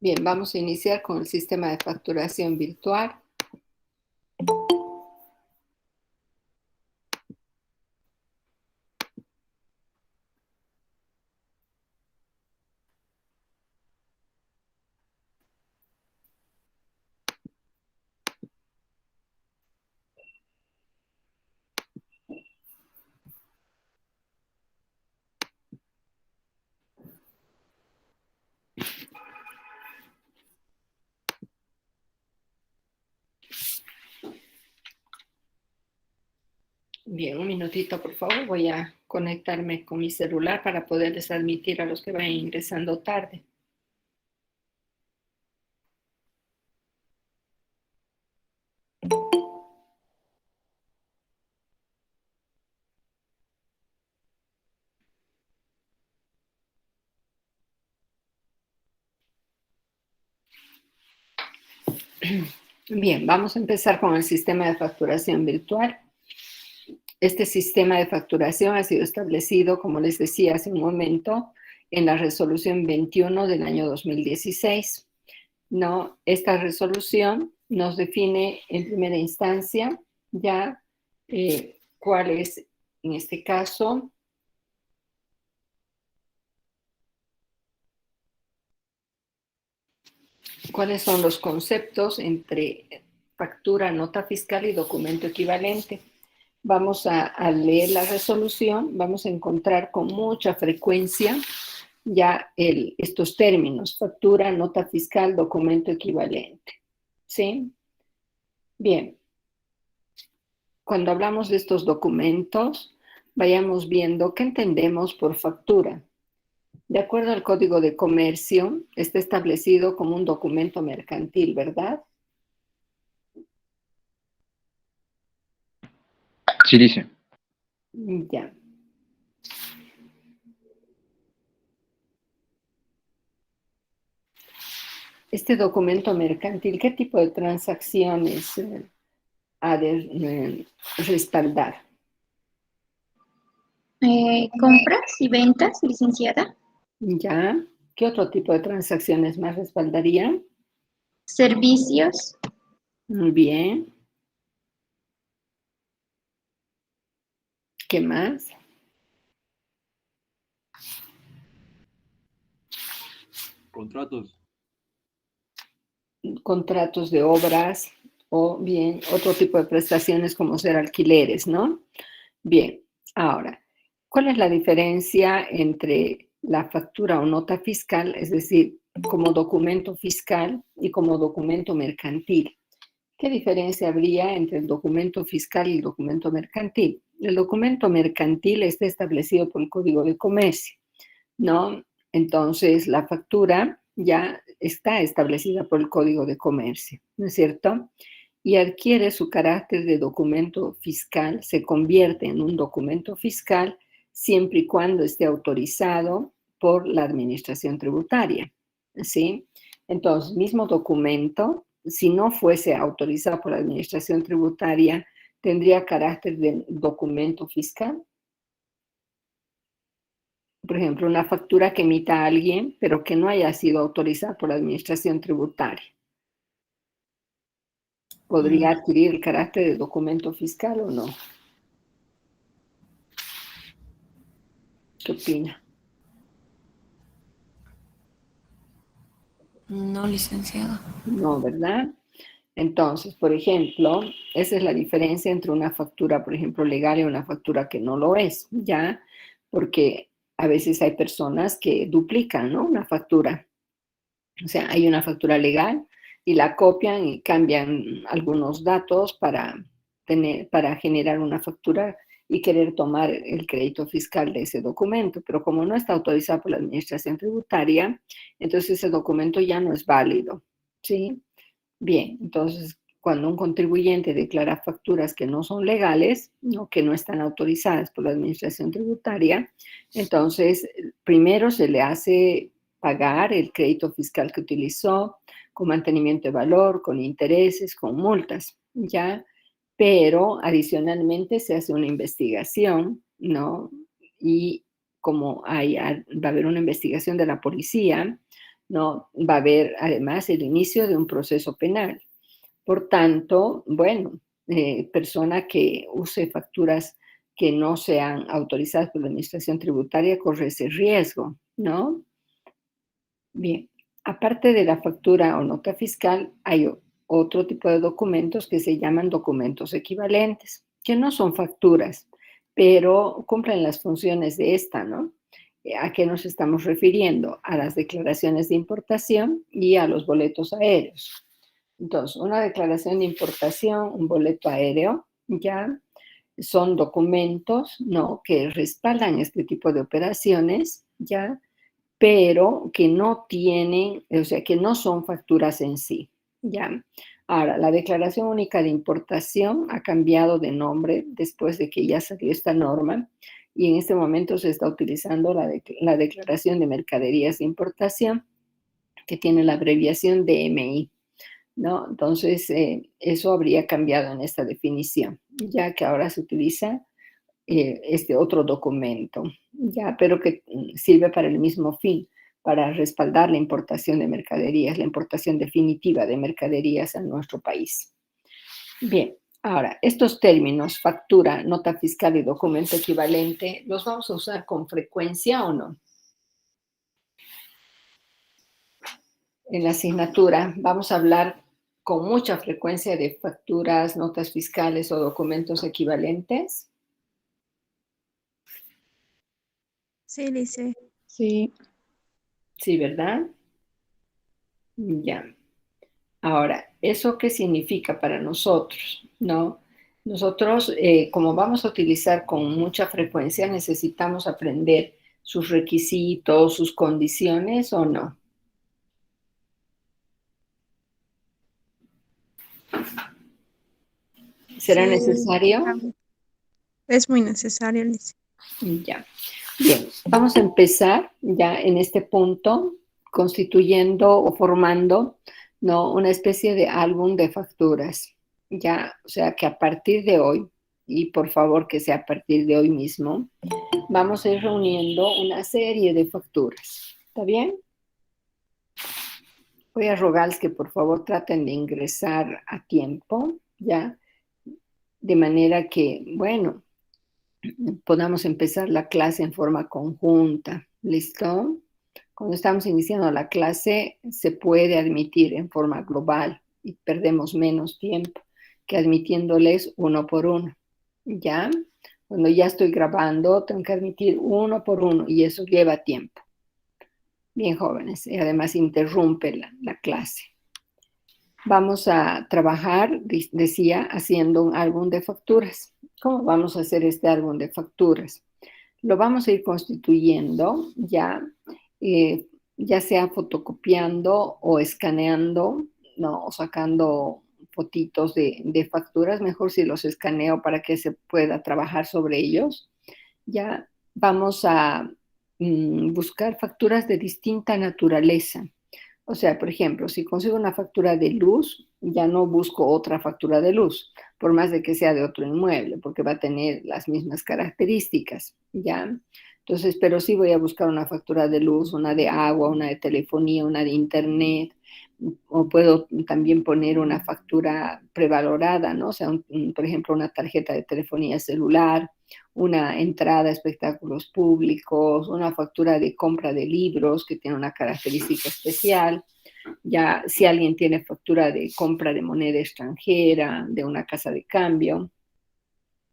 Bien, vamos a iniciar con el sistema de facturación virtual. Bien, un minutito, por favor. Voy a conectarme con mi celular para poderles admitir a los que vayan ingresando tarde. Bien, vamos a empezar con el sistema de facturación virtual. Este sistema de facturación ha sido establecido, como les decía hace un momento, en la resolución 21 del año 2016. ¿No? Esta resolución nos define en primera instancia ya cuál es, en este caso, cuáles son los conceptos entre factura, nota fiscal y documento equivalente. Vamos a leer la resolución, vamos a encontrar con mucha frecuencia ya estos términos, factura, nota fiscal, documento equivalente. ¿Sí? Bien. Cuando hablamos de estos documentos, vayamos viendo qué entendemos por factura. De acuerdo al Código de Comercio, está establecido como un documento mercantil, ¿verdad? Sí, dice. Ya. Este documento mercantil, ¿qué tipo de transacciones ha de respaldar? Compras y ventas, licenciada. Ya. ¿Qué otro tipo de transacciones más respaldaría? Servicios, Muy bien. ¿Qué más? Contratos. Contratos de obras o bien otro tipo de prestaciones como ser alquileres, ¿no? Bien, ahora, ¿cuál es la diferencia entre la factura o nota fiscal, es decir, como documento fiscal y como documento mercantil? ¿Qué diferencia habría entre el documento fiscal y el documento mercantil? El documento mercantil está establecido por el Código de Comercio, ¿no? Entonces, la factura ya está establecida por el Código de Comercio, ¿no es cierto? Y adquiere su carácter de documento fiscal, se convierte en un documento fiscal siempre y cuando esté autorizado por la Administración Tributaria, ¿sí? Entonces, mismo documento, si no fuese autorizado por la Administración Tributaria, tendría carácter de documento fiscal. Por ejemplo, una factura que emita alguien, pero que no haya sido autorizada por la Administración Tributaria. ¿Podría adquirir el carácter de documento fiscal o no? ¿Qué opina? No, licenciada. No, ¿verdad? Entonces, por ejemplo, esa es la diferencia entre una factura, por ejemplo, legal y una factura que no lo es, ¿ya? Porque a veces hay personas que duplican, ¿no? Una factura. O sea, hay una factura legal y la copian y cambian algunos datos para generar una factura y querer tomar el crédito fiscal de ese documento. Pero como no está autorizado por la Administración Tributaria, entonces ese documento ya no es válido, ¿sí? Bien, entonces cuando un contribuyente declara facturas que no son legales, ¿no? Que no están autorizadas por la Administración Tributaria, entonces primero se le hace pagar el crédito fiscal que utilizó con mantenimiento de valor, con intereses, con multas, ¿ya? Pero adicionalmente se hace una investigación, ¿no? Y como va a haber una investigación de la policía, ¿no? Va a haber además el inicio de un proceso penal. Por tanto, bueno, persona que use facturas que no sean autorizadas por la Administración Tributaria corre ese riesgo, ¿no? Bien, aparte de la factura o nota fiscal, hay otro tipo de documentos que se llaman documentos equivalentes, que no son facturas, pero cumplen las funciones de esta, ¿no? ¿A qué nos estamos refiriendo? A las declaraciones de importación y a los boletos aéreos. Entonces, una declaración de importación, un boleto aéreo, ya son documentos, ¿no? Que respaldan este tipo de operaciones, ya, pero que no tienen, o sea, que no son facturas en sí, ¿ya? Ahora, la declaración única de importación ha cambiado de nombre después de que ya salió esta norma y en este momento se está utilizando la declaración de mercaderías de importación, que tiene la abreviación DMI, ¿no? Entonces, eso habría cambiado en esta definición, ya que ahora se utiliza este otro documento, ya, pero que sirve para el mismo fin, para respaldar la importación de mercaderías, la importación definitiva de mercaderías a nuestro país. Bien, ahora, estos términos, factura, nota fiscal y documento equivalente, ¿los vamos a usar con frecuencia o no? En la asignatura vamos a hablar con mucha frecuencia de facturas, notas fiscales o documentos equivalentes. Sí, Lice. Sí. Sí, ¿verdad? Ya. Ahora, ¿eso qué significa para nosotros? ¿No? Nosotros, como vamos a utilizar con mucha frecuencia, necesitamos aprender sus requisitos, sus condiciones o no. ¿Será Sí, necesario? es muy necesario, Lice. Ya. Bien, vamos a empezar ya en este punto constituyendo o formando, ¿no? Una especie de álbum de facturas. Ya, o sea que a partir de hoy, y por favor que sea a partir de hoy mismo, vamos a ir reuniendo una serie de facturas. ¿Está bien? Voy a rogarles que por favor traten de ingresar a tiempo, ¿ya? De manera que, bueno, podamos empezar la clase en forma conjunta. ¿Listo? Cuando estamos iniciando la clase, se puede admitir en forma global y perdemos menos tiempo que admitiéndoles uno por uno. ¿Ya? Cuando ya estoy grabando, tengo que admitir uno por uno y eso lleva tiempo. Bien, jóvenes, y además interrumpe la clase. Vamos a trabajar, decía, haciendo un álbum de facturas. ¿Cómo vamos a hacer este álbum de facturas? Lo vamos a ir constituyendo ya, ya sea fotocopiando o escaneando, ¿no? O sacando fotitos de facturas, mejor si los escaneo para que se pueda trabajar sobre ellos. Ya vamos a buscar facturas de distinta naturaleza. O sea, por ejemplo, si consigo una factura de luz, ya no busco otra factura de luz, por más de que sea de otro inmueble, porque va a tener las mismas características, ¿ya? Entonces, pero sí voy a buscar una factura de luz, una de agua, una de telefonía, una de internet, o puedo también poner una factura prevalorada, ¿no? O sea, por ejemplo, una tarjeta de telefonía celular, una entrada a espectáculos públicos, una factura de compra de libros que tiene una característica especial. Ya si alguien tiene factura de compra de moneda extranjera, de una casa de cambio,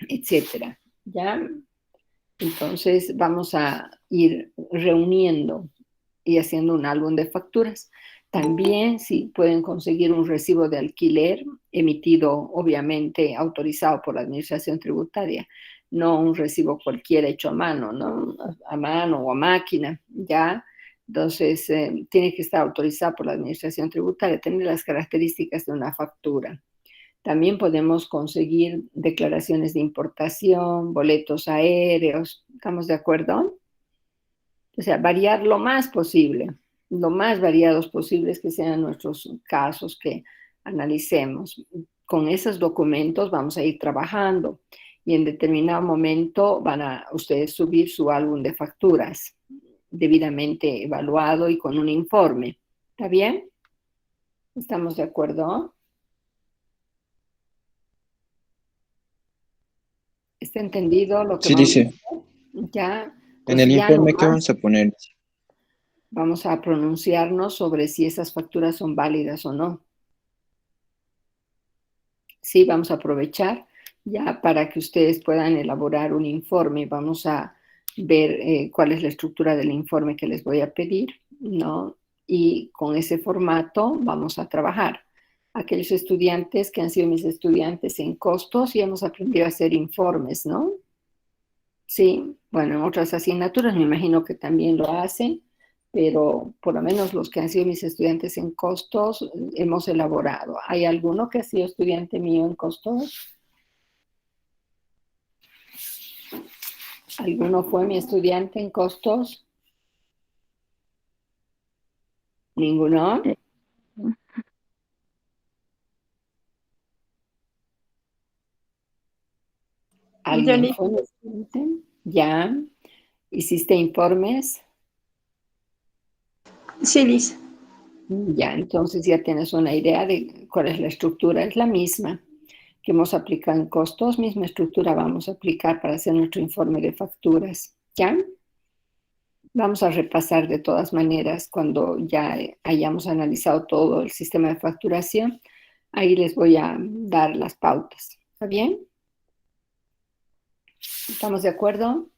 etcétera, ¿ya? Entonces vamos a ir reuniendo y haciendo un álbum de facturas. También si pueden conseguir un recibo de alquiler emitido, obviamente autorizado por la Administración Tributaria, no un recibo cualquiera hecho a mano, ¿no? A mano o a máquina, ¿ya? Entonces, tiene que estar autorizado por la Administración Tributaria, tener las características de una factura. También podemos conseguir declaraciones de importación, boletos aéreos, ¿estamos de acuerdo? O sea, variar lo más posible, lo más variados posibles que sean nuestros casos que analicemos. Con esos documentos vamos a ir trabajando y en determinado momento van a ustedes subir su álbum de facturas debidamente evaluado y con un informe, ¿Está bien? ¿Estamos de acuerdo? ¿Está entendido lo que Sí, vamos a dice, hacer? Ya, en pues el ya informe, ¿qué vamos nomás a poner? vamos a pronunciarnos sobre si esas facturas son válidas o no. Sí, vamos a aprovechar ya para que ustedes puedan elaborar un informe. Vamos a ver cuál es la estructura del informe que les voy a pedir, ¿no? Y con ese formato vamos a trabajar. Aquellos estudiantes que han sido mis estudiantes en costos y hemos aprendido a hacer informes, ¿no? Sí, bueno, en otras asignaturas me imagino que también lo hacen, pero por lo menos los que han sido mis estudiantes en costos hemos elaborado. ¿Hay alguno que ha sido estudiante mío en costos? ¿Alguno fue mi estudiante en costos? ¿Ninguno? Yo ¿Alguien le fue mi estudiante? ¿Ya? ¿Hiciste informes? Sí, Lice. Ya, entonces ya tienes una idea de cuál es la estructura. Es la misma que hemos aplicado en costos, misma estructura vamos a aplicar para hacer nuestro informe de facturas. ¿Ya? Vamos a repasar de todas maneras cuando ya hayamos analizado todo el sistema de facturación. Ahí les voy a dar las pautas. ¿Está bien? ¿Estamos de acuerdo?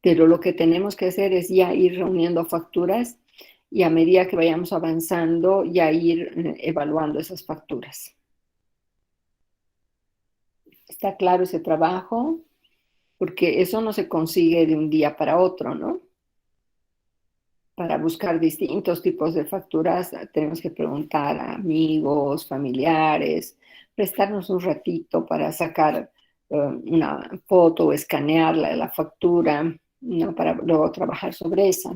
Pero lo que tenemos que hacer es ya ir reuniendo facturas y a medida que vayamos avanzando, ya ir evaluando esas facturas. ¿Está claro ese trabajo? Porque eso no se consigue de un día para otro, ¿no? Para buscar distintos tipos de facturas tenemos que preguntar a amigos, familiares, prestarnos un ratito para sacar una foto o escanearla de la factura, ¿no? Para luego trabajar sobre esa.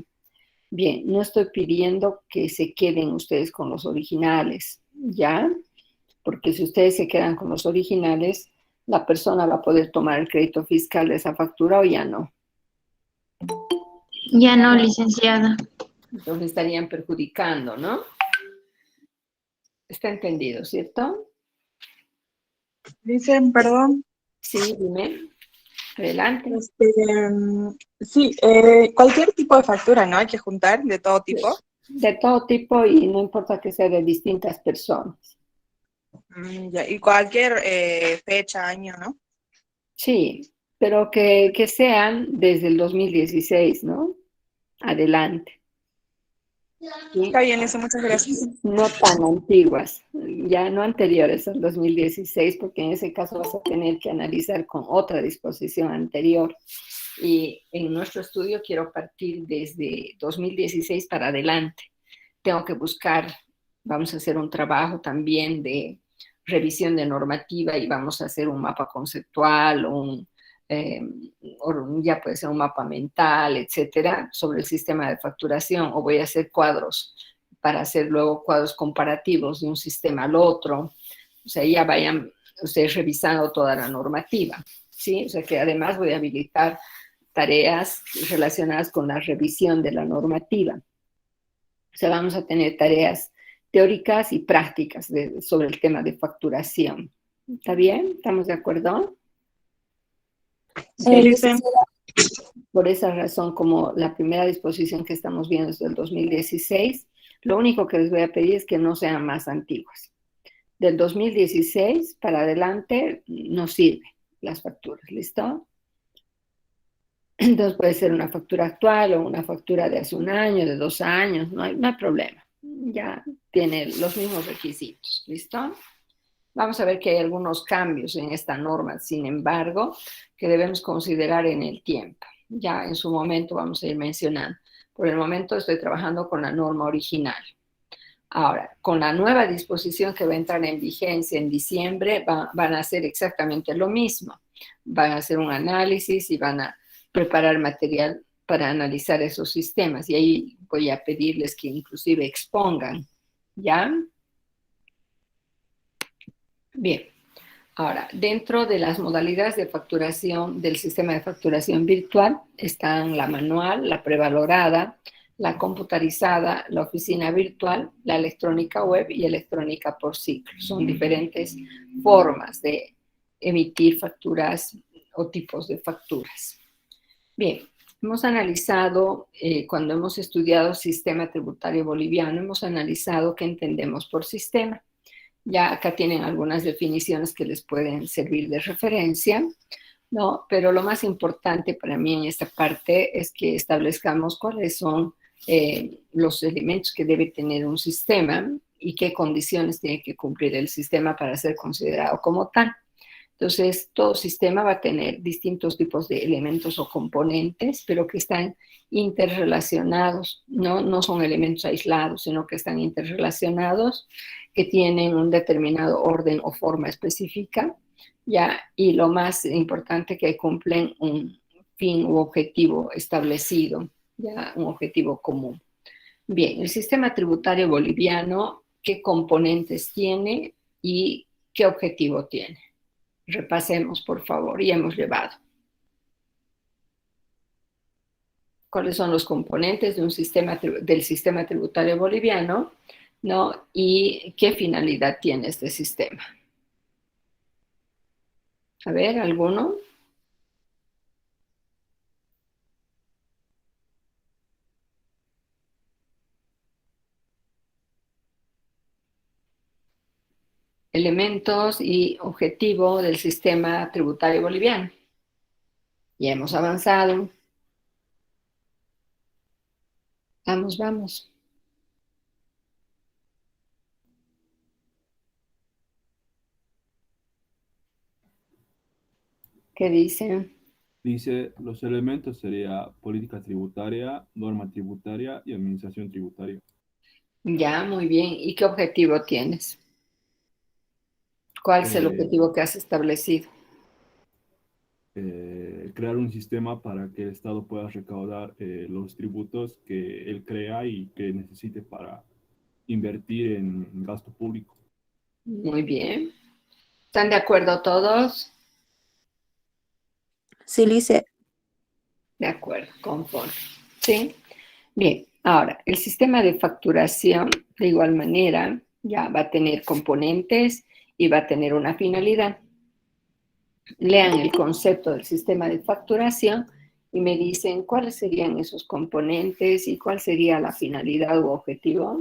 Bien, no estoy pidiendo que se queden ustedes con los originales, ¿ya? Porque si ustedes se quedan con los originales, la persona va a poder tomar el crédito fiscal de esa factura o ya no. Ya no, licenciada. Entonces estarían perjudicando, ¿no? Está entendido, ¿cierto? Dicen, perdón, Sí, dime. Adelante. sí, cualquier tipo de factura, ¿no? Hay que juntar de todo tipo. De todo tipo y no importa que sea de distintas personas. Ya, y cualquier fecha, año, ¿no? Sí, pero que sean desde el 2016, ¿no? Adelante. ¿Sí? Está bien, eso, muchas gracias. No tan antiguas, ya no anteriores al 2016, porque en ese caso vas a tener que analizar con otra disposición anterior. Y en nuestro estudio quiero partir desde 2016 para adelante. Tengo que buscar, vamos a hacer un trabajo también de revisión de normativa y vamos a hacer un mapa conceptual, ya puede ser un mapa mental, etcétera, sobre el sistema de facturación, o voy a hacer cuadros para hacer luego cuadros comparativos de un sistema al otro. O sea, ya vayan ustedes revisando toda la normativa, ¿sí? O sea, que además voy a habilitar tareas relacionadas con la revisión de la normativa. O sea, vamos a tener tareas teóricas y prácticas sobre el tema de facturación. ¿Está bien? ¿Estamos de acuerdo? Sí, dicen. Por esa razón, como la primera disposición que estamos viendo es del 2016, lo único que les voy a pedir es que no sean más antiguas. Del 2016 para adelante no sirve las facturas, ¿listo? Entonces puede ser una factura actual o una factura de hace un año, de 2 años, no hay problema. Ya tiene los mismos requisitos, ¿listo? Vamos a ver que hay algunos cambios en esta norma, sin embargo, que debemos considerar en el tiempo. Ya en su momento vamos a ir mencionando. Por el momento estoy trabajando con la norma original. Ahora, con la nueva disposición que va a entrar en vigencia en diciembre, van a hacer exactamente lo mismo. Van a hacer un análisis y van a preparar material para analizar esos sistemas. Y ahí voy a pedirles que inclusive expongan, ¿ya? Bien. Ahora, dentro de las modalidades de facturación del sistema de facturación virtual están la manual, la prevalorada, la computarizada, la oficina virtual, la electrónica web y electrónica por ciclo. Son diferentes formas de emitir facturas o tipos de facturas. Bien, hemos analizado, cuando hemos estudiado sistema tributario boliviano, hemos analizado qué entendemos por sistema. Ya acá tienen algunas definiciones que les pueden servir de referencia, ¿no? Pero lo más importante para mí en esta parte es que establezcamos cuáles son los elementos que debe tener un sistema y qué condiciones tiene que cumplir el sistema para ser considerado como tal. Entonces, todo sistema va a tener distintos tipos de elementos o componentes, pero que están interrelacionados, no son elementos aislados, sino que están interrelacionados, que tienen un determinado orden o forma específica, ¿ya? Y lo más importante, que cumplen un fin u objetivo establecido, ¿ya? Un objetivo común. Bien, el sistema tributario boliviano, ¿qué componentes tiene y qué objetivo tiene? Repasemos, por favor, y hemos llevado. ¿Cuáles son los componentes de del sistema tributario boliviano, ¿no? Y qué finalidad tiene este sistema? A ver, ¿alguno? Elementos y objetivo del sistema tributario boliviano. Ya hemos avanzado. Vamos, vamos. ¿Qué dicen? Dice, los elementos sería política tributaria, norma tributaria y administración tributaria. Ya, muy bien. ¿Y qué objetivo tienes? ¿Cuál es el objetivo que has establecido? Crear un sistema para que el Estado pueda recaudar los tributos que él crea y que necesite para invertir en gasto público. Muy bien. ¿Están de acuerdo todos? Sí, Lice. De acuerdo, conforme. ¿Sí? Bien, ahora, el sistema de facturación, de igual manera, ya va a tener componentes y va a tener una finalidad. Lean el concepto del sistema de facturación y me dicen cuáles serían esos componentes y cuál sería la finalidad u objetivo.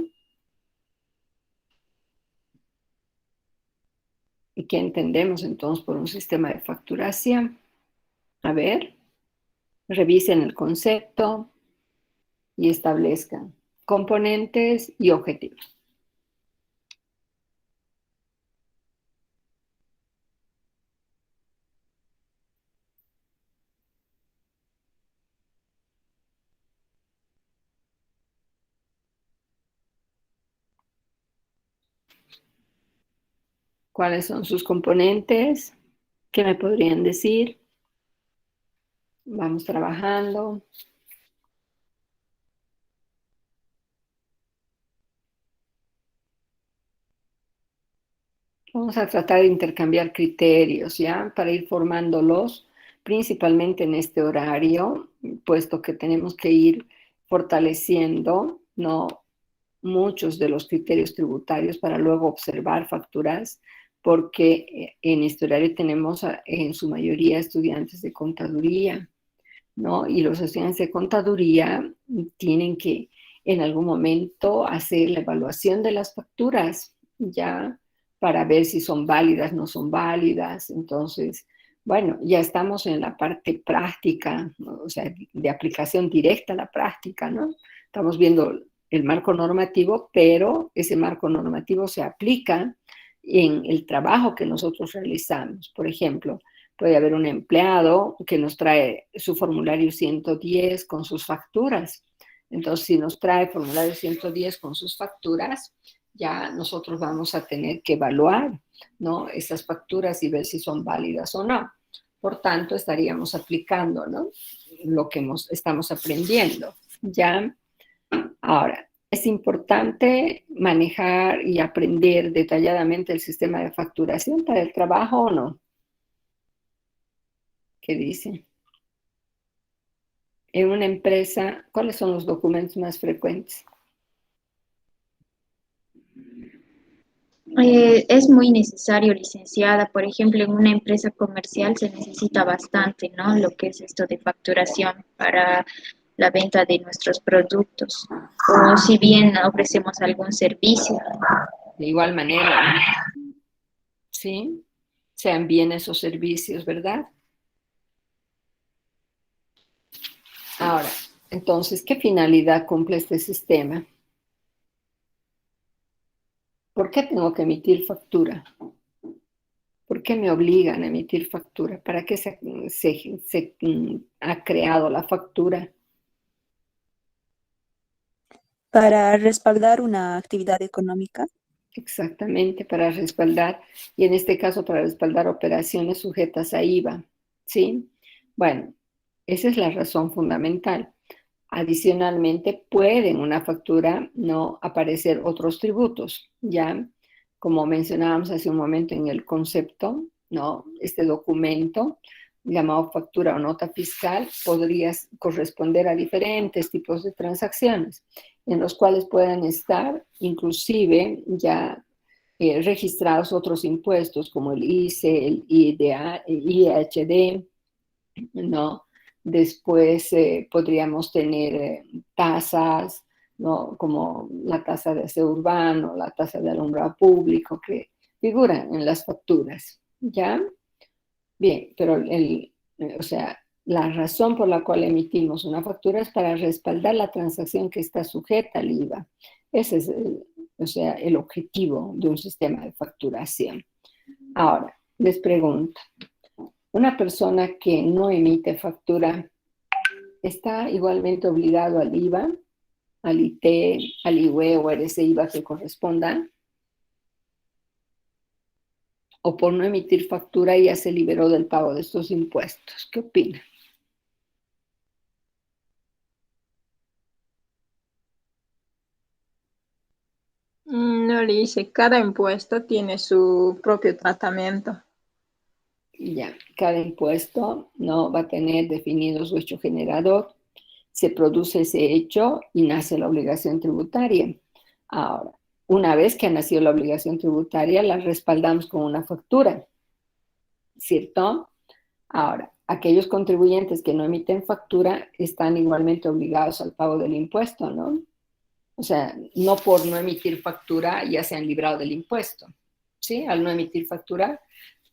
¿Y qué entendemos entonces por un sistema de facturación? A ver, revisen el concepto y establezcan componentes y objetivos. ¿Cuáles son sus componentes? ¿Qué me podrían decir? Vamos trabajando. Vamos a tratar de intercambiar criterios, ¿ya? Para ir formándolos, principalmente en este horario, puesto que tenemos que ir fortaleciendo, ¿no? Muchos de los criterios tributarios para luego observar facturas, porque en este horario tenemos en su mayoría estudiantes de contaduría, ¿no? Y los estudiantes de contaduría tienen que en algún momento hacer la evaluación de las facturas, ¿ya? Para ver si son válidas, no son válidas. Entonces, bueno, ya estamos en la parte práctica, ¿no? O sea, de aplicación directa a la práctica, ¿no? Estamos viendo el marco normativo, pero ese marco normativo se aplica en el trabajo que nosotros realizamos. Por ejemplo, puede haber un empleado que nos trae su formulario 110 con sus facturas. Entonces, si nos trae formulario 110 con sus facturas, ya nosotros vamos a tener que evaluar, ¿no? Esas facturas y ver si son válidas o no. Por tanto, estaríamos aplicando, ¿no? Lo que estamos aprendiendo. Ya, ahora, es importante manejar y aprender detalladamente el sistema de facturación para el trabajo o no. ¿Qué dice? en una empresa, ¿cuáles son los documentos más frecuentes? Es muy necesario, licenciada. Por ejemplo, en una empresa comercial se necesita bastante, ¿no? Lo que es esto de facturación para la venta de nuestros productos. O si bien ofrecemos algún servicio. De igual manera, ¿no? ¿Sí? Sean bienes o servicios, ¿verdad? Ahora, entonces, ¿qué finalidad cumple este sistema? ¿Por qué tengo que emitir factura? ¿Por qué me obligan a emitir factura? ¿Para qué se ha creado la factura? Para respaldar una actividad económica. Exactamente, para respaldar, y en este caso para respaldar operaciones sujetas a IVA, ¿sí? Bueno, esa es la razón fundamental. Adicionalmente, puede en una factura no aparecer otros tributos, ¿ya? Como mencionábamos hace un momento en el concepto, ¿no? Este documento, llamado factura o nota fiscal, podría corresponder a diferentes tipos de transacciones, en los cuales puedan estar inclusive ya registrados otros impuestos como el ICE, el IDA, el IHD, ¿no? Después podríamos tener tasas, ¿no? Como la tasa de aseo urbano, la tasa de alumbrado público, que figuran en las facturas, ¿ya? Bien, pero o sea, la razón por la cual emitimos una factura es para respaldar la transacción que está sujeta al IVA. Ese es, o sea, el objetivo de un sistema de facturación. Ahora, les pregunto, ¿una persona que no emite factura está igualmente obligado al IVA, al IT, al IUE o a ese IVA que corresponda? ¿O por no emitir factura ya se liberó del pago de estos impuestos? ¿Qué opina? No le dice, cada impuesto tiene su propio tratamiento. Ya, cada impuesto no va a tener definido su hecho generador, se produce ese hecho y nace la obligación tributaria. Ahora, una vez que ha nacido la obligación tributaria, la respaldamos con una factura, ¿cierto? Ahora, aquellos contribuyentes que no emiten factura están igualmente obligados al pago del impuesto, ¿no? O sea, no por no emitir factura ya se han librado del impuesto, ¿sí? Al no emitir factura,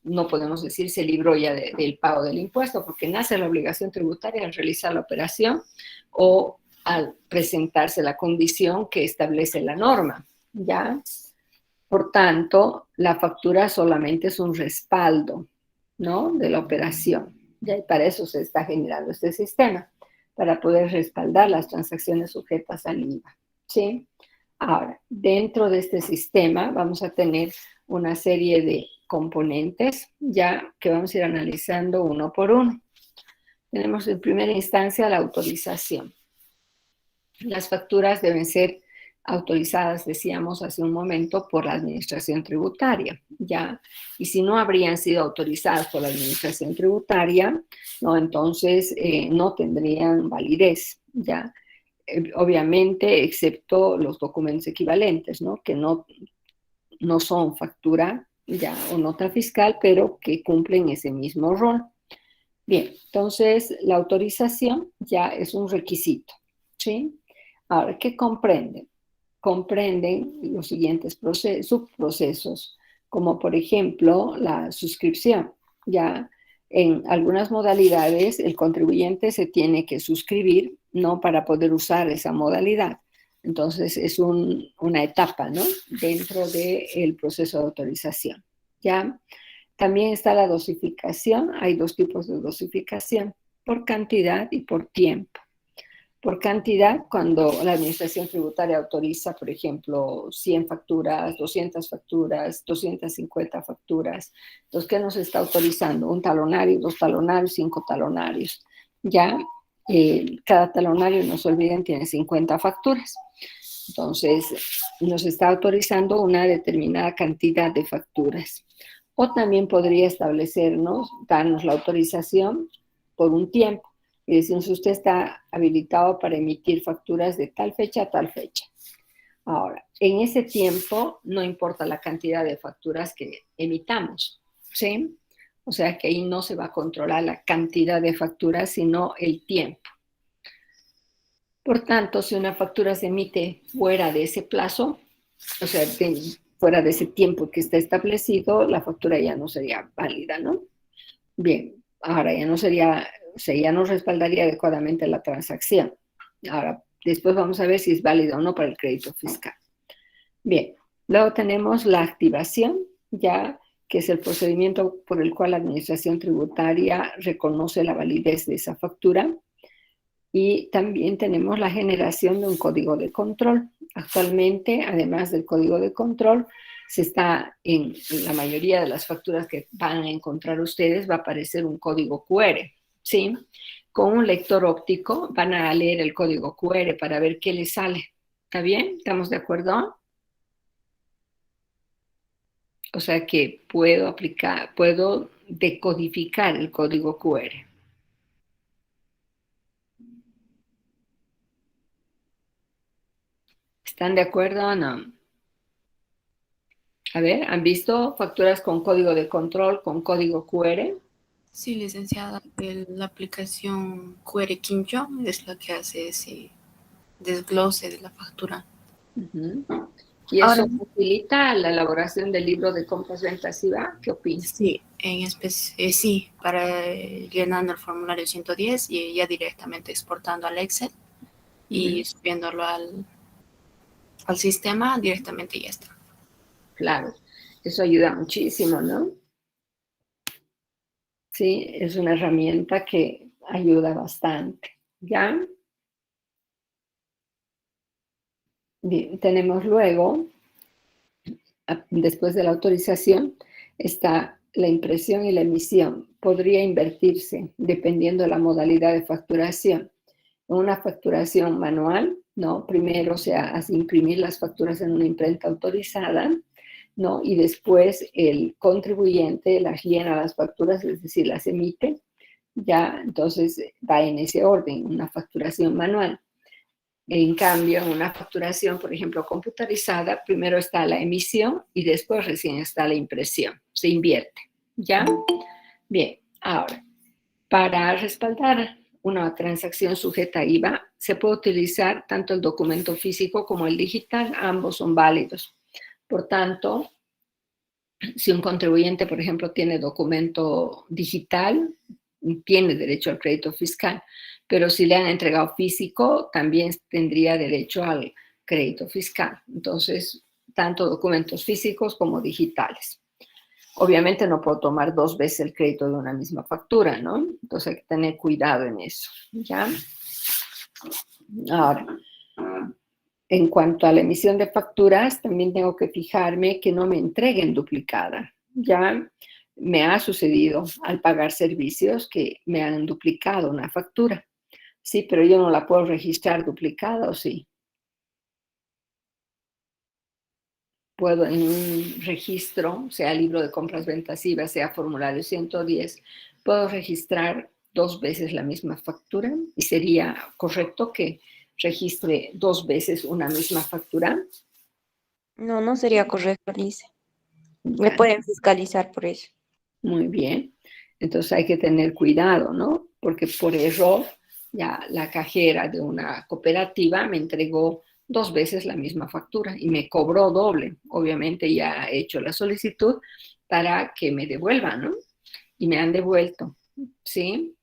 no podemos decir se libró ya del pago del impuesto, porque nace la obligación tributaria al realizar la operación o al presentarse la condición que establece la norma, ¿ya? Por tanto, la factura solamente es un respaldo, ¿no? De la operación. ¿Ya? Y para eso se está generando este sistema, para poder respaldar las transacciones sujetas al IVA, ¿sí? Ahora, dentro de este sistema vamos a tener una serie de componentes ya que vamos a ir analizando uno por uno. Tenemos en primera instancia la autorización. Las facturas deben ser autorizadas, decíamos hace un momento, por la administración tributaria, ¿ya? Y si no habrían sido autorizadas por la administración tributaria, ¿no? Entonces no tendrían validez, ¿ya? Obviamente, excepto los documentos equivalentes, ¿no? Que no son factura, ya, o nota fiscal, pero que cumplen ese mismo rol. Bien, entonces la autorización ya es un requisito, ¿sí? Ahora, ¿qué comprenden? Comprenden los siguientes subprocesos, como por ejemplo la suscripción. Ya en algunas modalidades el contribuyente se tiene que suscribir, ¿no? Para poder usar esa modalidad. Entonces es una etapa, ¿no? Dentro del proceso de autorización, ¿ya? También está la dosificación. Hay dos tipos de dosificación, por cantidad y por tiempo. Por cantidad, cuando la administración tributaria autoriza, por ejemplo, 100 facturas, 200 facturas, 250 facturas. Entonces, ¿qué nos está autorizando? Un talonario, 2 talonarios, 5 talonarios. Ya, cada talonario, no se olviden, tiene 50 facturas. Entonces, nos está autorizando una determinada cantidad de facturas. O también podría establecernos, darnos la autorización por un tiempo. y decimos, usted está habilitado para emitir facturas de tal fecha a tal fecha. Ahora, en ese tiempo no importa la cantidad de facturas que emitamos, ¿sí? O sea que ahí no se va a controlar la cantidad de facturas, sino el tiempo. Por tanto, si una factura se emite fuera de ese plazo, o sea, fuera de ese tiempo que está establecido, la factura ya no sería válida, ¿no? Bien, ahora ya no sería, o sea, ya no respaldaría adecuadamente la transacción. Ahora, después vamos a ver si es válido o no para el crédito fiscal. Bien, luego tenemos la activación, ya que es el procedimiento por el cual la administración tributaria reconoce la validez de esa factura. Y también tenemos la generación de un código de control. Actualmente, además del código de control, se está en la mayoría de las facturas que van a encontrar ustedes, va a aparecer un código QR, ¿sí? Con un lector óptico van a leer el código QR para ver qué les sale. ¿Está bien? ¿Estamos de acuerdo? O sea que puedo decodificar el código QR. ¿Están de acuerdo o no? A ver, ¿han visto facturas con código de control, con código QR? Sí, licenciada, la aplicación QR Quincho es la que hace ese desglose de la factura. Uh-huh. ¿Y Ahora, eso facilita la elaboración del libro de compras, ventas y IVA? ¿Qué opinas? sí, sí, para llenando el formulario 110 y ya directamente exportando al Excel y subiéndolo al sistema, directamente ya está. Claro, eso ayuda muchísimo, ¿no? Sí, es una herramienta que ayuda bastante, ¿ya? Bien, tenemos luego, después de la autorización, está la impresión y la emisión. Podría invertirse dependiendo de la modalidad de facturación. Una facturación manual, ¿no? Primero se hace imprimir las facturas en una imprenta autorizada, ¿no? Y después el contribuyente las llena las facturas, es decir, las emite, ya, entonces va en ese orden, una facturación manual. En cambio, en una facturación, por ejemplo, computarizada, primero está la emisión y después recién está la impresión, se invierte, ¿ya? Bien, ahora, para respaldar una transacción sujeta a IVA, se puede utilizar tanto el documento físico como el digital, ambos son válidos. Por tanto, si un contribuyente, por ejemplo, tiene documento digital, tiene derecho al crédito fiscal, pero si le han entregado físico, también tendría derecho al crédito fiscal. Entonces, tanto documentos físicos como digitales. Obviamente no puedo tomar 2 veces el crédito de una misma factura, ¿no? Entonces hay que tener cuidado en eso, ¿ya? Ahora, en cuanto a la emisión de facturas, también tengo que fijarme que no me entreguen duplicada. Ya me ha sucedido al pagar servicios que me han duplicado una factura. Sí, pero yo no la puedo registrar duplicada, ¿o sí? Puedo en un registro, sea libro de compras, ventas, IVA, sea formulario 110, puedo registrar 2 veces la misma factura y sería correcto que registre 2 veces una misma factura. No, no sería correcto, Lice. Me Ya, pueden fiscalizar por eso. muy bien. Entonces hay que tener cuidado, ¿no? Porque por error ya la cajera de una cooperativa me entregó 2 veces la misma factura y me cobró doble. Obviamente ya he hecho la solicitud para que me devuelvan, ¿no? Y me han devuelto, ¿sí?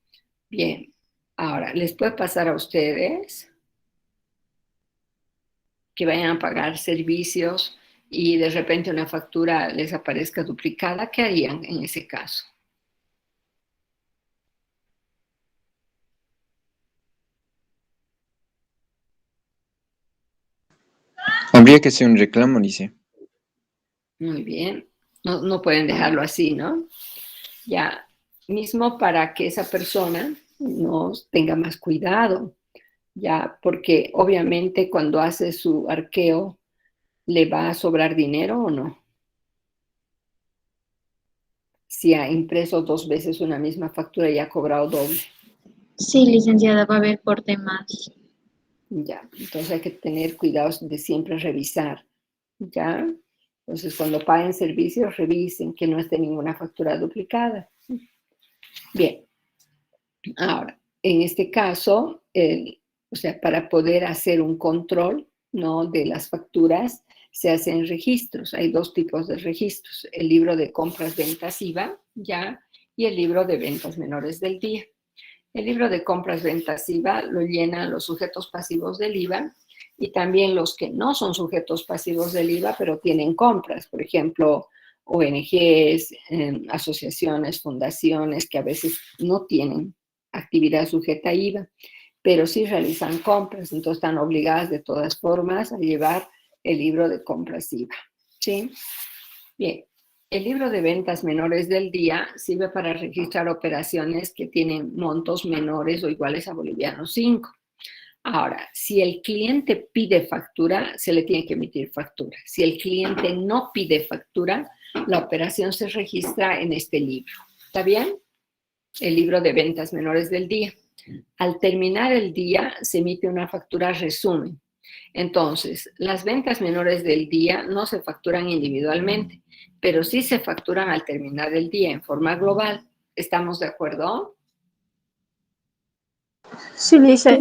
Bien. Ahora, les puede pasar a ustedes que vayan a pagar servicios y de repente una factura les aparezca duplicada. ¿Qué harían en ese caso? Habría que hacer un reclamo, dice. Muy bien. No pueden dejarlo así, ¿no? Ya, mismo para que esa persona no tenga más cuidado, ya, porque obviamente cuando hace su arqueo, ¿le va a sobrar dinero o no? Si ha impreso 2 veces una misma factura y ha cobrado doble. Sí, licenciada, va a haber por demás. Ya, entonces hay que tener cuidado de siempre revisar, ¿ya? Entonces, cuando paguen servicios, revisen que no esté ninguna factura duplicada. Bien, ahora, en este caso, o sea, para poder hacer un control, ¿no?, de las facturas, se hacen registros. Hay dos tipos de registros: el libro de compras, ventas, IVA, ¿ya? Y el libro de ventas menores del día. El libro de compras, ventas, IVA lo llenan los sujetos pasivos del IVA y también los que no son sujetos pasivos del IVA, pero tienen compras. Por ejemplo, ONGs, asociaciones, fundaciones que a veces no tienen actividad sujeta a IVA, pero sí realizan compras, entonces están obligadas de todas formas a llevar el libro de compras IVA, ¿sí? Bien, el libro de ventas menores del día sirve para registrar operaciones que tienen montos menores o iguales a bolivianos 5. Ahora, si el cliente pide factura, se le tiene que emitir factura. Si el cliente no pide factura, la operación se registra en este libro. ¿Está bien? El libro de ventas menores del día. Al terminar el día, se emite una factura resumen. Entonces, las ventas menores del día no se facturan individualmente, pero sí se facturan al terminar el día en forma global. ¿Estamos de acuerdo? Sí, Lice.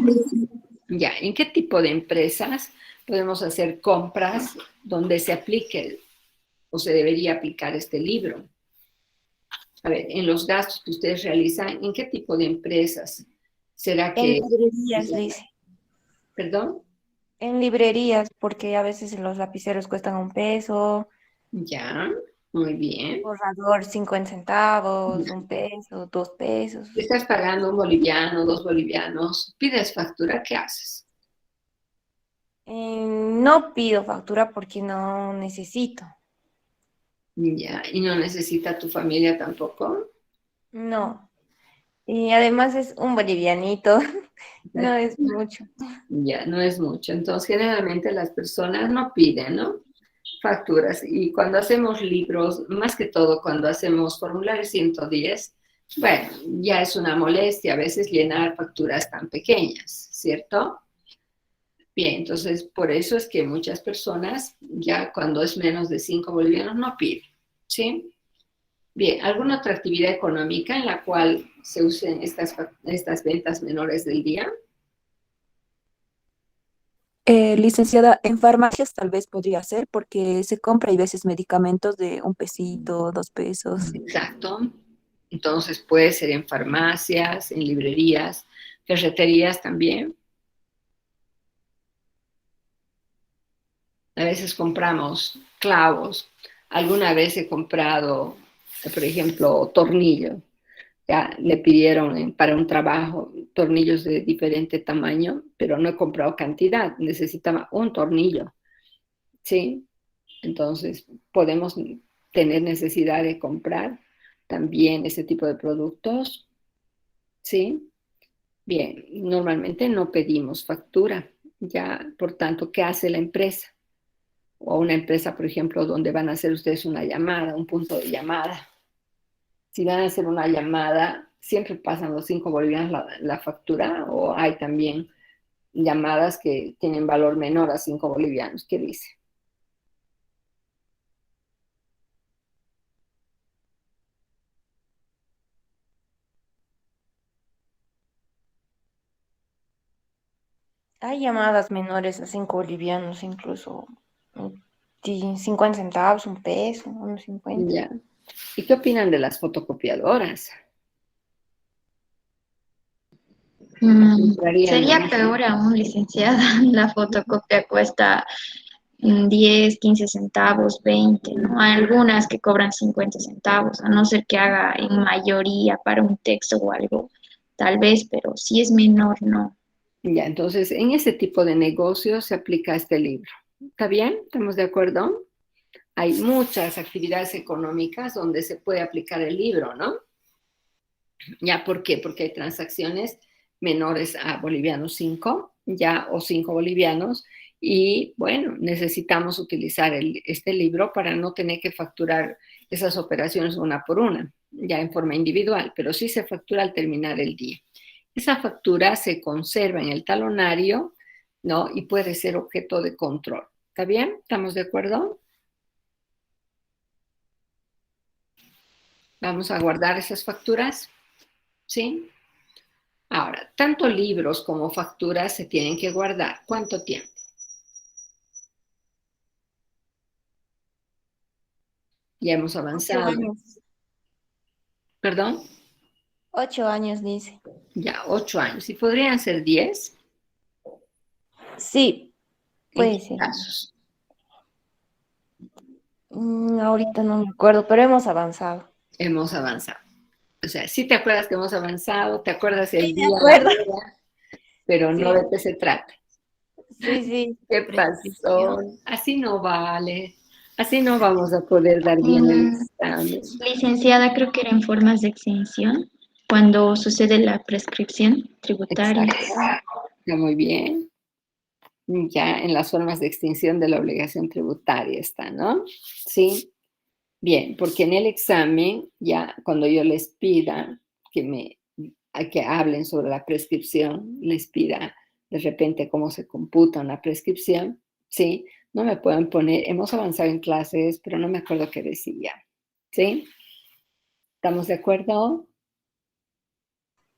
Ya, ¿en qué tipo de empresas podemos hacer compras donde se aplique o se debería aplicar este libro? A ver, en los gastos que ustedes realizan, ¿en qué tipo de empresas será En que... librerías, Lice. ¿Perdón? En librerías, porque a veces los lapiceros cuestan 1 peso, Ya, muy bien. borrador 50 centavos, 1 peso, 2 pesos. Estás pagando 1 boliviano, 2 bolivianos, pides factura, ¿qué haces? No pido factura porque no necesito. Ya, y no necesita tu familia tampoco. No. Y además es un bolivianito, no es mucho. Ya, no es mucho. Entonces, generalmente las personas no piden, ¿no?, facturas. Y cuando hacemos libros, más que todo cuando hacemos formulario 110, bueno, ya es una molestia a veces llenar facturas tan pequeñas, ¿cierto? Bien, entonces por eso es que muchas personas ya cuando es menos de 5 bolivianos no piden, ¿sí? Bien, ¿alguna otra actividad económica en la cual se usen estas ventas menores del día? Licenciada, en farmacias tal vez podría ser porque se compra y veces medicamentos de 1 pesito, 2 pesos. Exacto. Entonces puede ser en farmacias, en librerías, ferreterías también. A veces compramos clavos. Alguna vez he comprado, por ejemplo, tornillos. Ya le pidieron para un trabajo tornillos de diferente tamaño, pero no he comprado cantidad. Necesitaba un tornillo, ¿sí? Entonces podemos tener necesidad de comprar también ese tipo de productos, ¿sí? Bien, normalmente no pedimos factura, ya, por tanto, ¿qué hace la empresa? O una empresa, por ejemplo, donde van a hacer ustedes una llamada, un punto de llamada. Si van a hacer una llamada, ¿siempre pasan los 5 bolivianos la factura o hay también llamadas que tienen valor menor a 5 bolivianos? ¿Qué dice? Hay llamadas menores a 5 bolivianos, incluso 50 centavos, 1 peso, 1,50. Ya. ¿Y qué opinan de las fotocopiadoras? ¿Entrarían en Sería este? peor aún, licenciada. La fotocopia cuesta 10, 15 centavos, 20, ¿no? Hay algunas que cobran 50 centavos, a no ser que haga en mayoría para un texto o algo, tal vez, pero si es menor, no. Ya, entonces, en ese tipo de negocios se aplica este libro. ¿Está bien? ¿Estamos de acuerdo? Hay muchas actividades económicas donde se puede aplicar el libro, ¿no? ¿Ya por qué? Porque hay transacciones menores a bolivianos 5, ya, o 5 bolivianos, y bueno, necesitamos utilizar este libro para no tener que facturar esas operaciones una por una, ya en forma individual, pero sí se factura al terminar el día. esa factura se conserva en el talonario, ¿no? Y puede ser objeto de control. ¿Está bien? ¿Estamos de acuerdo? Vamos a guardar esas facturas, ¿sí? Ahora, tanto libros como facturas se tienen que guardar. ¿Cuánto tiempo? Ya hemos 8 avanzado. años. ¿Perdón? 8 años, dice. Ya, 8 años. ¿Y podrían ser 10? Sí, ¿En puede qué ser. casos? Ahorita no me acuerdo, pero hemos avanzado. Hemos avanzado. O sea, sí te acuerdas que hemos avanzado, te acuerdas el Sí, de día, la acuerdo. hora, pero no Sí, de qué se trata. sí, sí. ¿Qué pasó? Prescripción. Así no vale. Así no vamos a poder dar bien el examen. Licenciada, creo que eran formas de exención cuando sucede la prescripción tributaria. Exacto. Está muy bien. Ya en las formas de extinción de la obligación tributaria está, ¿no? Sí. Bien, porque en el examen, ya cuando yo les pida que hablen sobre la prescripción, les pida de repente cómo se computa una prescripción, ¿sí? No me pueden poner, hemos avanzado en clases, pero no me acuerdo qué decía, ¿sí? ¿Estamos de acuerdo?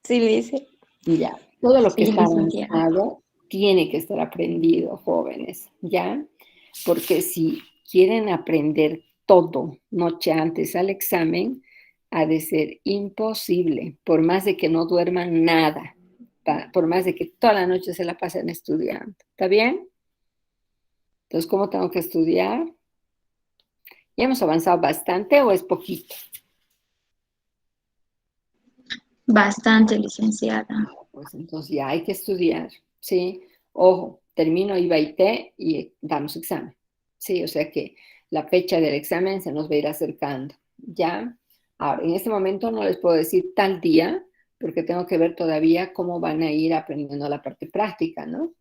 Sí, dice. Ya, todo lo que Sí, está licenciada. avanzado tiene que estar aprendido, jóvenes, ¿ya? Porque si quieren aprender todo noche antes al examen, ha de ser imposible, por más de que no duerman nada, por más de que toda la noche se la pasen estudiando. ¿Está bien? Entonces, ¿cómo tengo que estudiar? ¿Ya hemos avanzado bastante o es poquito? Bastante, licenciada. Pues entonces ya hay que estudiar, ¿sí? Ojo, termino IVA y T y damos examen, ¿sí? O sea que la fecha del examen se nos va a ir acercando, ¿ya? Ahora, en este momento no les puedo decir tal día, porque tengo que ver todavía cómo van a ir aprendiendo la parte práctica, ¿no?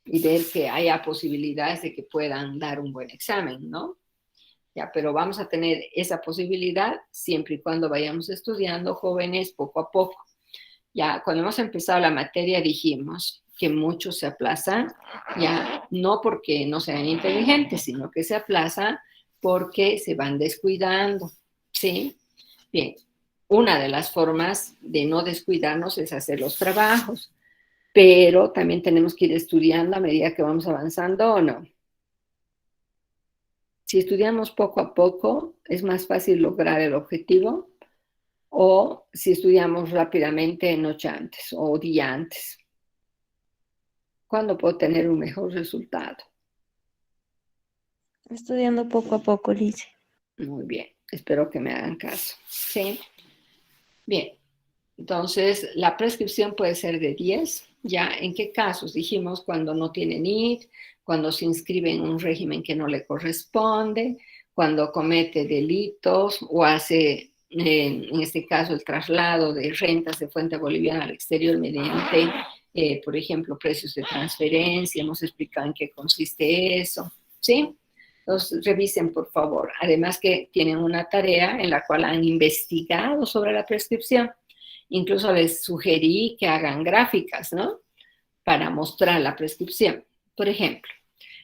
Y ver que haya posibilidades de que puedan dar un buen examen, ¿no? Ya, pero vamos a tener esa posibilidad siempre y cuando vayamos estudiando, jóvenes, poco a poco. Ya cuando hemos empezado la materia dijimos que mucho se aplaza, ya no porque no sean inteligentes, sino que se aplaza porque se van descuidando, ¿sí? Bien, una de las formas de no descuidarnos es hacer los trabajos, pero también tenemos que ir estudiando a medida que vamos avanzando, ¿o no? Si estudiamos poco a poco, es más fácil lograr el objetivo, o si estudiamos rápidamente noche antes o día antes. ¿Cuándo puedo tener un mejor resultado? Estudiando poco a poco, dice. Muy bien, espero que me hagan caso. ¿Sí? Bien, entonces la prescripción puede ser de 10. ¿Ya en qué casos? Dijimos cuando no tienen IT, cuando se inscribe en un régimen que no le corresponde, cuando comete delitos o hace, en este caso, el traslado de rentas de fuente boliviana al exterior mediante, por ejemplo, precios de transferencia. Hemos explicado en qué consiste eso. ¿Sí? Entonces, revisen, por favor. Además que tienen una tarea en la cual han investigado sobre la prescripción. Incluso les sugerí que hagan gráficas, ¿no? Para mostrar la prescripción. Por ejemplo,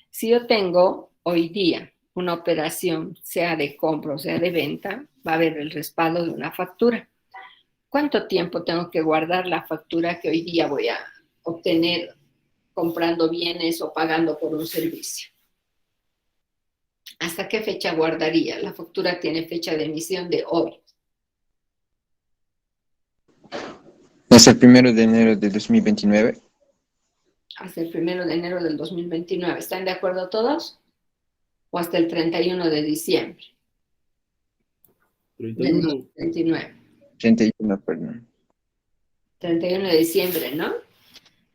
si yo tengo hoy día una operación, sea de compra o sea de venta, va a haber el respaldo de una factura. ¿Cuánto tiempo tengo que guardar la factura que hoy día voy a obtener comprando bienes o pagando por un servicio? ¿Hasta qué fecha guardaría? La factura tiene fecha de emisión de hoy. Hasta el 1 de enero de 2029. Hasta el 1 de enero del 2029. ¿Están de acuerdo todos? ¿O hasta el 31 de diciembre? 31. Del 2029. 31, perdón. 31 de diciembre, ¿no?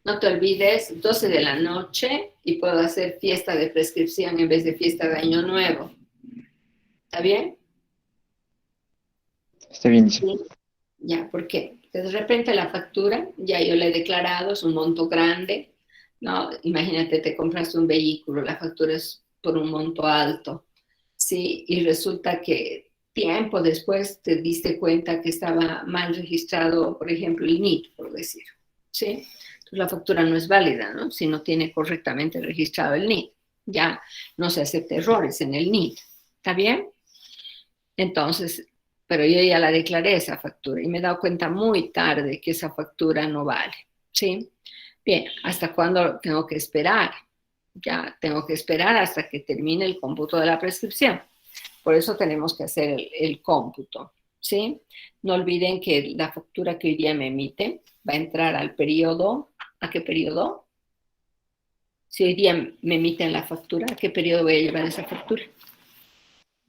No te olvides, 12 de la noche y puedo hacer fiesta de prescripción en vez de fiesta de Año Nuevo. ¿Está bien? Está bien, dice. Sí. Ya, ¿por qué? Porque de repente la factura, ya yo la he declarado, es un monto grande, ¿no? Imagínate, te compraste un vehículo, la factura es por un monto alto, ¿sí? Y resulta que tiempo después te diste cuenta que estaba mal registrado, por ejemplo, el NIT, por decir, ¿sí? Entonces la factura no es válida, ¿no? Si no tiene correctamente registrado el NID. Ya no se acepta errores en el NID. ¿Está bien? Entonces, pero yo ya la declaré esa factura y me he dado cuenta muy tarde que esa factura no vale, ¿sí? Bien, ¿hasta cuándo tengo que esperar? Ya tengo que esperar hasta que termine el cómputo de la prescripción. Por eso tenemos que hacer el cómputo, ¿sí? No olviden que la factura que hoy día me emite va a entrar al periodo. ¿A qué periodo? Si hoy día me emiten la factura, ¿a qué periodo voy a llevar esa factura?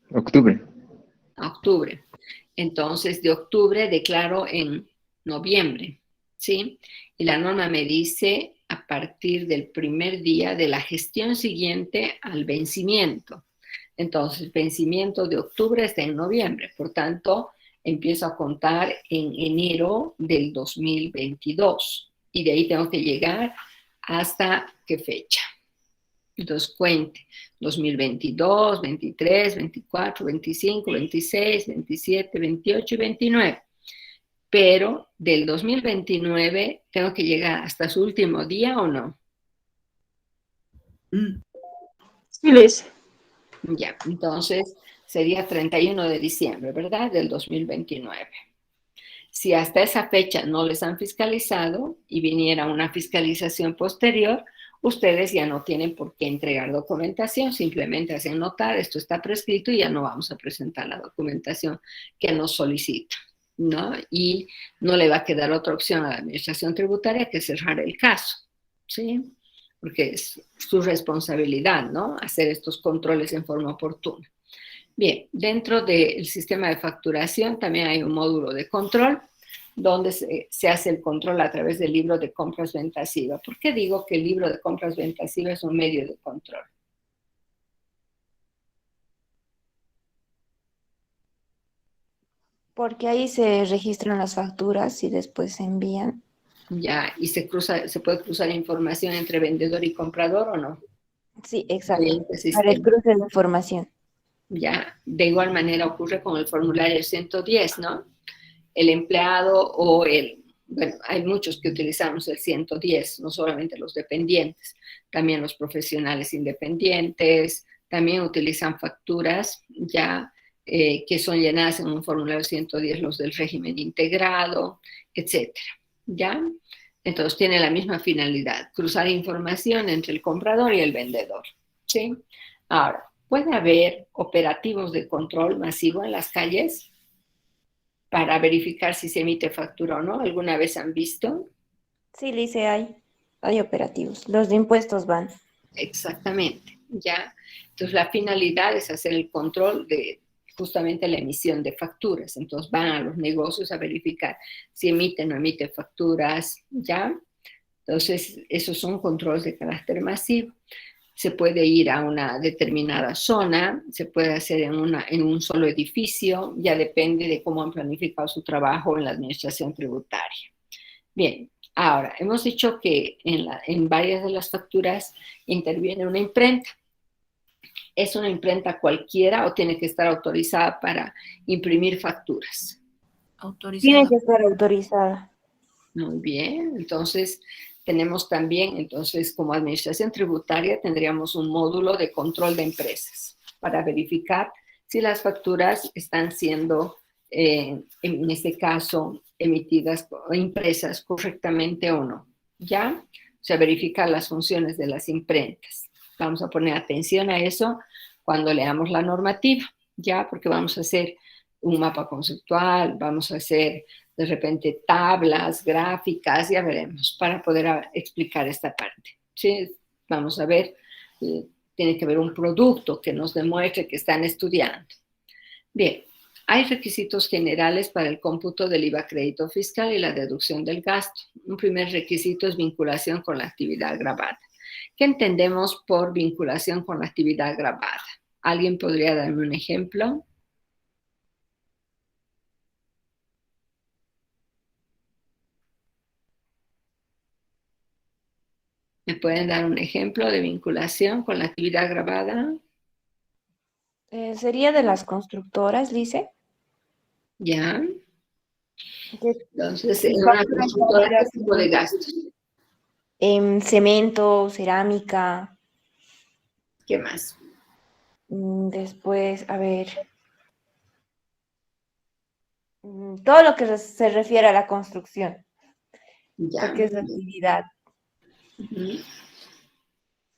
Octubre. A octubre. Entonces, de octubre declaro en noviembre, ¿sí? Y la norma me dice a partir del primer día de la gestión siguiente al vencimiento. Entonces, vencimiento de octubre está en noviembre, por tanto, empiezo a contar en enero del 2022 y de ahí tengo que llegar hasta qué fecha. Entonces, cuente 2022, 23, 24, 25, 26, 27, 28 y 29. Pero del 2029 tengo que llegar hasta su último día o no. Sí, Liz. Ya, entonces sería 31 de diciembre, ¿verdad? Del 2029. Si hasta esa fecha no les han fiscalizado y viniera una fiscalización posterior, ustedes ya no tienen por qué entregar documentación, simplemente hacen notar, esto está prescrito y ya no vamos a presentar la documentación que nos solicita, ¿no? Y no le va a quedar otra opción a la administración tributaria que cerrar el caso, ¿sí? Porque es su responsabilidad, ¿no? Hacer estos controles en forma oportuna. Bien, dentro del sistema de facturación también hay un módulo de control donde se hace el control a través del libro de compras-ventas IVA. ¿Por qué digo que el libro de compras-ventas IVA es un medio de control? Porque ahí se registran las facturas y después se envían. Ya, y se puede cruzar información entre vendedor y comprador o no. Sí, exacto. Mediante Para el sistema. cruce de información. Ya, de igual manera ocurre con el formulario 110, ¿no? El empleado o bueno, hay muchos que utilizamos el 110, no solamente los dependientes, también los profesionales independientes, también utilizan facturas ya que son llenadas en un formulario 110, los del régimen integrado, etcétera, ¿ya? Entonces tiene la misma finalidad, cruzar información entre el comprador y el vendedor, ¿sí? Ahora, ¿puede haber operativos de control masivo en las calles para verificar si se emite factura o no? ¿Alguna vez han visto? Sí, Lice, hay operativos. Los de impuestos van. Exactamente, ¿ya? Entonces la finalidad es hacer el control de justamente la emisión de facturas. Entonces van a los negocios a verificar si emite o no emite facturas, ¿ya? Entonces esos son controles de carácter masivo. Se puede ir a una determinada zona, se puede hacer en un solo edificio, ya depende de cómo han planificado su trabajo en la administración tributaria. Bien, ahora, hemos dicho que en varias de las facturas interviene una imprenta. ¿Es una imprenta cualquiera o tiene que estar autorizada para imprimir facturas? Autorizada. Tiene que estar autorizada. Muy bien, entonces tenemos también, entonces como administración tributaria tendríamos un módulo de control de empresas para verificar si las facturas están siendo, en este caso, emitidas o impresas correctamente o no, ¿ya? O sea, verificar las funciones de las imprentas. Vamos a poner atención a eso cuando leamos la normativa, ¿ya? Porque vamos a hacer un mapa conceptual, vamos a hacer de repente tablas, gráficas, ya veremos, para poder explicar esta parte. ¿Sí? Vamos a ver, tiene que haber un producto que nos demuestre que están estudiando. Bien, hay requisitos generales para el cómputo del IVA crédito fiscal y la deducción del gasto. Un primer requisito es vinculación con la actividad gravada. ¿Qué entendemos por vinculación con la actividad gravada? ¿Alguien podría darme un ejemplo? ¿Me pueden dar un ejemplo de vinculación con la actividad gravada? ¿Sería de las constructoras, Lice? Ya. Entonces, en una constructora, ¿qué tipo de gastos? Cemento, cerámica, ¿Qué más? después, a ver, todo lo que se refiere a la construcción, Ya. porque es la actividad. Ujú.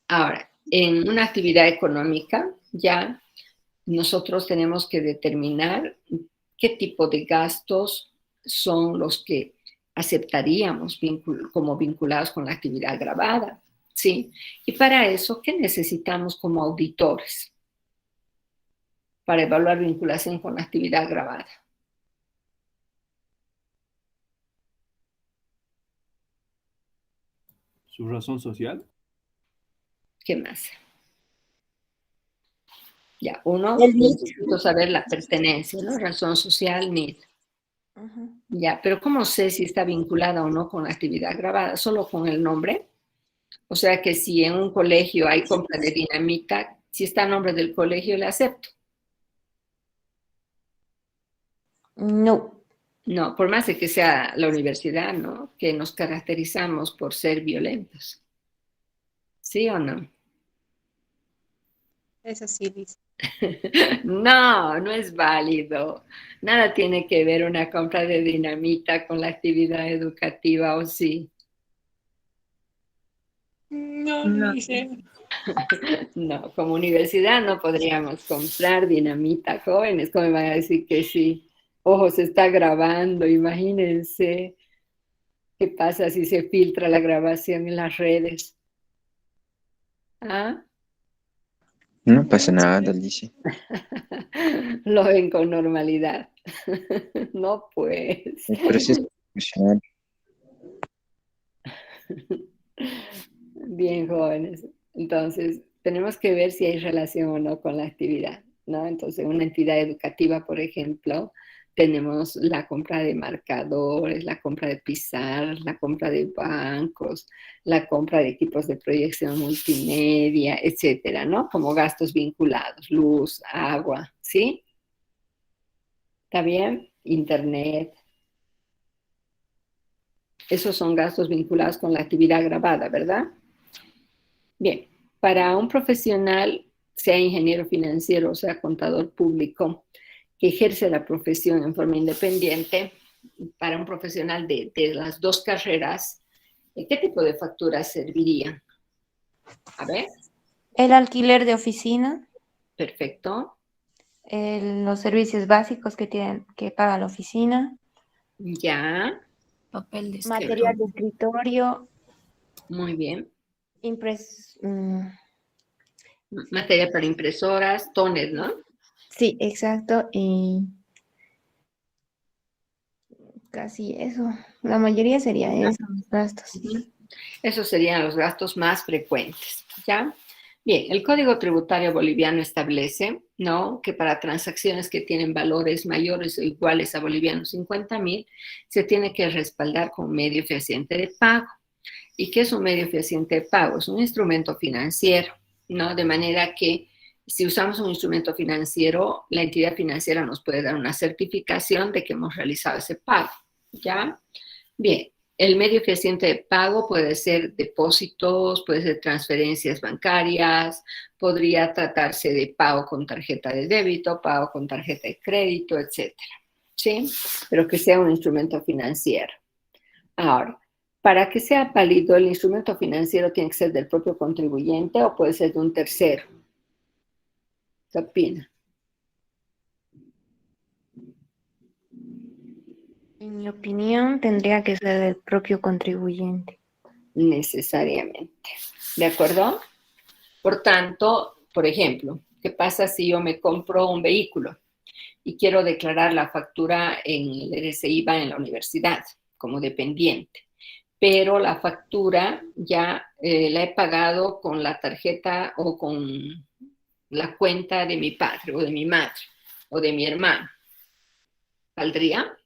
Ahora, en una actividad económica, ya nosotros tenemos que determinar qué tipo de gastos son los que aceptaríamos como vinculados con la actividad grabada, ¿sí? Y para eso, ¿qué necesitamos como auditores para evaluar vinculación con la actividad grabada? Su razón social. ¿Qué más? Ya, uno, El NIT. necesito saber la pertenencia, ¿no? Razón social, NID. Ujú. Ya, pero ¿cómo sé si está vinculada o no con la actividad grabada? ¿Solo con el nombre? O sea que si en un colegio hay compra de dinamita, si está a nombre del colegio, le acepto. No. No, por más de que sea la universidad, ¿no? Que nos caracterizamos por ser violentos. ¿Sí o no? Es así, Lice. No, no es válido. Nada tiene que ver una compra de dinamita con la actividad educativa, ¿o sí? No, No. Lice. No, como universidad no podríamos comprar dinamita, jóvenes. ¿Cómo me van a decir que sí? Ojo, se está grabando, imagínense qué pasa si se filtra la grabación en las redes. ¿Ah? No pasa nada, dice. Lo ven con normalidad. No, pues. El proceso profesional. Bien, jóvenes. Entonces, tenemos que ver si hay relación o no con la actividad, ¿no? Entonces, una entidad educativa, por ejemplo, tenemos la compra de marcadores, la compra de pizarras, la compra de bancos, la compra de equipos de proyección multimedia, etcétera, ¿no? Como gastos vinculados, luz, agua, ¿sí? ¿Está bien? Internet. Esos son gastos vinculados con la actividad grabada, ¿verdad? Bien, para un profesional, sea ingeniero financiero o sea contador público, que ejerce la profesión en forma independiente, para un profesional de las dos carreras, ¿qué tipo de facturas servirían? A ver, El alquiler de oficina, perfecto. los servicios básicos que paga la oficina, Ya, Papel de material de escritorio, muy bien. impres, Materia para impresoras, toner, ¿no? sí, exacto, y casi eso. La mayoría sería eso, los gastos. Ujú. Esos serían los gastos más frecuentes, ¿ya? Bien, el Código Tributario Boliviano establece, ¿no?, que para transacciones que tienen valores mayores o iguales a bolivianos 50.000, se tiene que respaldar con medio fehaciente de pago. ¿Y qué es un medio fehaciente de pago? Es un instrumento financiero, ¿no? De manera que si usamos un instrumento financiero, la entidad financiera nos puede dar una certificación de que hemos realizado ese pago, ¿ya? Bien, el medio fehaciente de pago puede ser depósitos, puede ser transferencias bancarias, podría tratarse de pago con tarjeta de débito, pago con tarjeta de crédito, etcétera, ¿sí? Pero que sea un instrumento financiero. Ahora, para que sea válido, el instrumento financiero tiene que ser del propio contribuyente o puede ser de un tercero. ¿Qué opina? En mi opinión, tendría que ser del propio contribuyente. Necesariamente. ¿De acuerdo? Por tanto, por ejemplo, ¿qué pasa si yo me compro un vehículo y quiero declarar la factura en el RCIVA en la universidad como dependiente? Pero la factura ya la he pagado con la tarjeta o con la cuenta de mi padre o de mi madre o de mi hermano. ¿Valdría?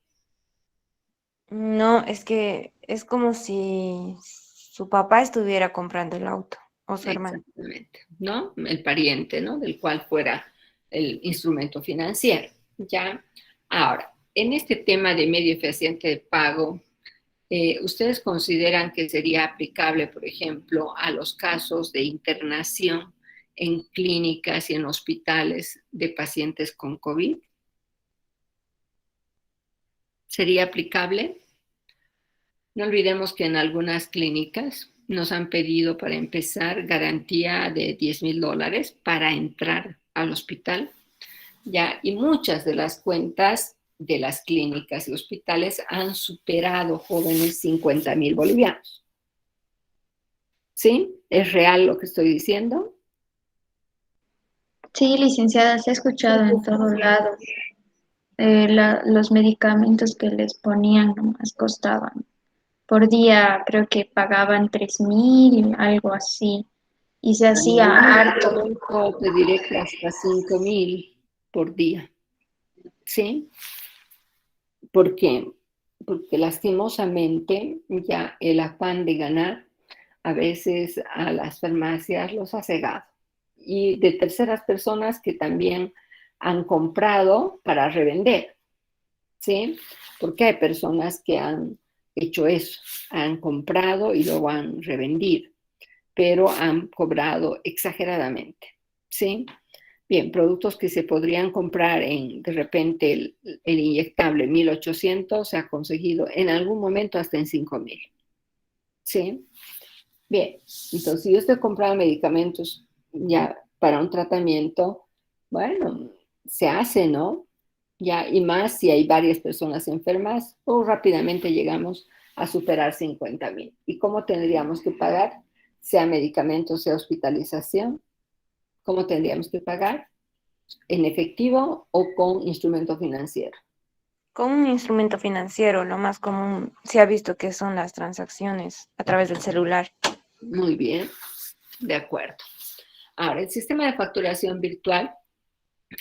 No, es que es como si su papá estuviera comprando el auto o su hermano. Exactamente, ¿no? El pariente, ¿no? Del cual fuera el instrumento financiero, ¿ya? Ahora, en este tema de medio eficiente de pago, ¿ustedes consideran que sería aplicable, por ejemplo, a los casos de internación en clínicas y en hospitales de pacientes con COVID? ¿Sería aplicable? No olvidemos que en algunas clínicas nos han pedido para empezar garantía de $10,000 para entrar al hospital, ¿ya? Y muchas de las cuentas de las clínicas y hospitales han superado, jóvenes, 50,000 bolivianos. ¿Sí? ¿Es real lo que estoy diciendo? Sí, licenciada, se ha escuchado en todos lados. Los medicamentos que les ponían nomás costaban. Por día creo que pagaban 3.000, algo así. Y se hacía harto. Te diré que hasta 5,000 por día. ¿Sí? ¿Por qué? Porque lastimosamente ya el afán de ganar a veces a las farmacias los ha cegado. Y de terceras personas que también han comprado para revender, ¿sí? Porque hay personas que han hecho eso, han comprado y luego han revendido, pero han cobrado exageradamente, ¿sí? Bien, productos que se podrían comprar en, de repente, el inyectable 1.800 se ha conseguido en algún momento hasta en 5,000, ¿sí? Bien, entonces si yo estoy comprando medicamentos ya para un tratamiento, bueno, se hace, ¿no? Ya, y más si hay varias personas enfermas, o rápidamente llegamos a superar 50,000. ¿Y cómo tendríamos que pagar? Sea medicamento, sea hospitalización. ¿Cómo tendríamos que pagar? ¿En efectivo o con instrumento financiero? Con un instrumento financiero, lo más común se ha visto que son las transacciones a través del celular. Muy bien, de acuerdo. Ahora, el sistema de facturación virtual,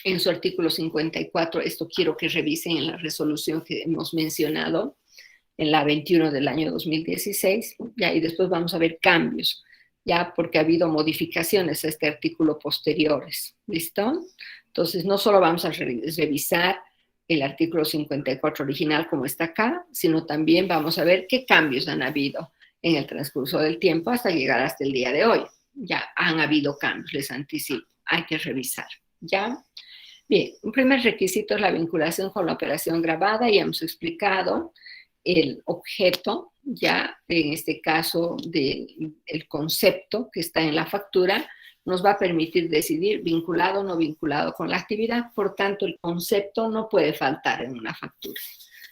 en su artículo 54, esto quiero que revisen en la resolución que hemos mencionado, en la 21 del año 2016, ya, y después vamos a ver cambios, ya, porque ha habido modificaciones a este artículo posteriores, ¿listo? Entonces, no solo vamos a revisar el artículo 54 original como está acá, sino también vamos a ver qué cambios han habido en el transcurso del tiempo hasta llegar hasta el día de hoy. Ya han habido cambios, les anticipo, hay que revisar, ¿ya? Bien, un primer requisito es la vinculación con la operación grabada, ya hemos explicado el objeto, ya en este caso el concepto que está en la factura, nos va a permitir decidir vinculado o no vinculado con la actividad, por tanto el concepto no puede faltar en una factura.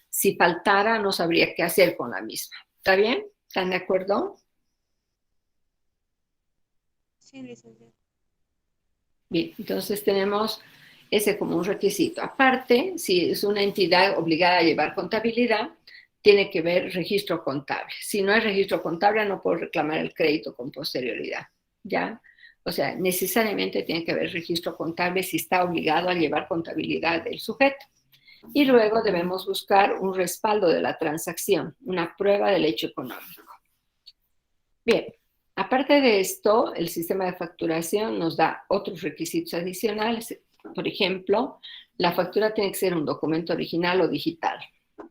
Si faltara, no sabría qué hacer con la misma. ¿Está bien? ¿Están de acuerdo? Sí, licenciada. Bien, entonces tenemos ese como un requisito. Aparte, si es una entidad obligada a llevar contabilidad, tiene que ver registro contable. Si no hay registro contable, no puedo reclamar el crédito con posterioridad, ¿ya? O sea, necesariamente tiene que haber registro contable si está obligado a llevar contabilidad del sujeto. Y luego debemos buscar un respaldo de la transacción, una prueba del hecho económico. Bien, aparte de esto, el sistema de facturación nos da otros requisitos adicionales. Por ejemplo, la factura tiene que ser un documento original o digital,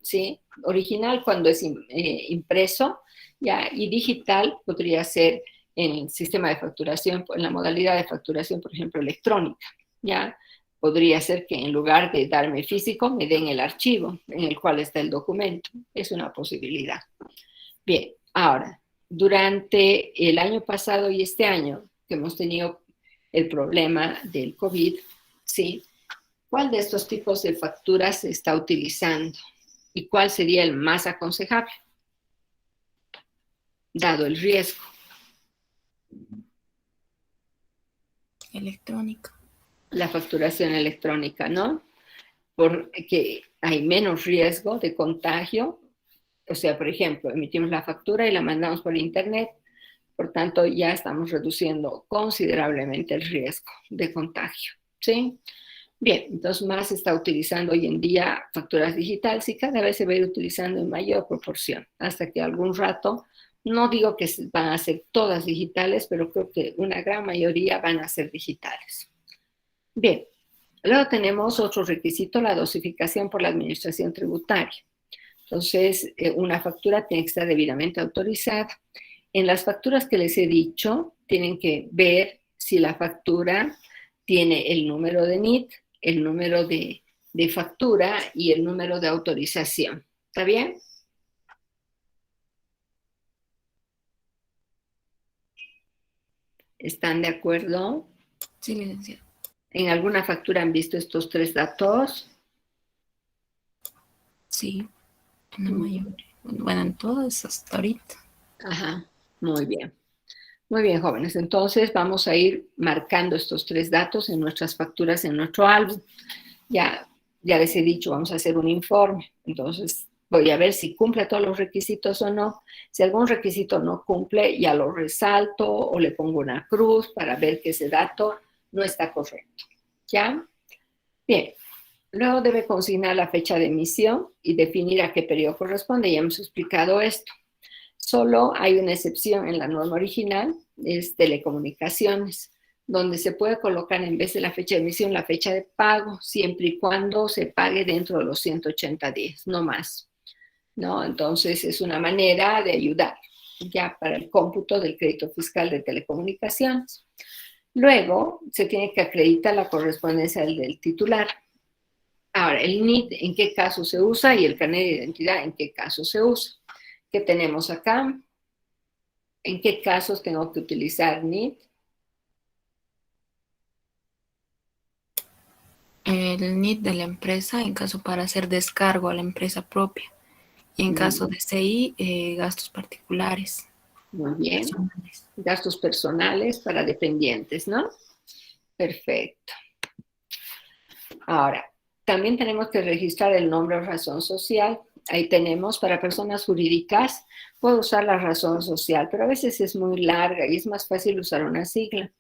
¿sí? Original cuando es impreso, ¿ya? Y digital podría ser en el sistema de facturación, en la modalidad de facturación, por ejemplo, electrónica, ¿ya? Podría ser que en lugar de darme físico, me den el archivo en el cual está el documento. Es una posibilidad. Bien, ahora, durante el año pasado y este año, que hemos tenido el problema del COVID, ¿sí? ¿Cuál de estos tipos de facturas se está utilizando? ¿Y cuál sería el más aconsejable? Dado el riesgo. Electrónica. La facturación electrónica, ¿no? Porque hay menos riesgo de contagio. O sea, por ejemplo, emitimos la factura y la mandamos por internet. Por tanto, ya estamos reduciendo considerablemente el riesgo de contagio, ¿sí? Bien, entonces más se está utilizando hoy en día facturas digitales y cada vez se va a ir utilizando en mayor proporción, hasta que algún rato, no digo que van a ser todas digitales, pero creo que una gran mayoría van a ser digitales. Bien, Luego tenemos otro requisito, la dosificación por la administración tributaria. Entonces, una factura tiene que estar debidamente autorizada. En las facturas que les he dicho, tienen que ver si la factura tiene el número de NIT, el número de factura y el número de autorización. ¿Está bien? ¿Están de acuerdo? Sí, licenciada. ¿En alguna factura han visto estos 3 datos? Sí, en la mayoría. Bueno, en todas hasta ahorita. Ajá, muy bien. Muy bien, jóvenes. Entonces vamos a ir marcando estos 3 datos en nuestras facturas, en nuestro álbum. Ya les he dicho, vamos a hacer un informe. Entonces voy a ver si cumple todos los requisitos o no. Si algún requisito no cumple, ya lo resalto o le pongo una cruz para ver que ese dato no está correcto. ¿Ya? Bien. Luego debe consignar la fecha de emisión y definir a qué periodo corresponde. Ya hemos explicado esto. Solo hay una excepción en la norma original, es telecomunicaciones, donde se puede colocar en vez de la fecha de emisión la fecha de pago, siempre y cuando se pague dentro de los 180 días, no más. ¿No? Entonces es una manera de ayudar ya para el cómputo del crédito fiscal de telecomunicaciones. Luego se tiene que acreditar la correspondencia del titular. Ahora, el NIT en qué caso se usa y el carnet de identidad en qué caso se usa. ¿Qué tenemos acá? ¿En qué casos tengo que utilizar NIT? El NIT de la empresa en caso para hacer descargo a la empresa propia. Y en caso de CI, gastos particulares. Muy bien. Personales. Gastos personales para dependientes, ¿no? Perfecto. Ahora, también tenemos que registrar el nombre o razón social. Ahí tenemos, para personas jurídicas, puedo usar la razón social, pero a veces es muy larga y es más fácil usar una sigla.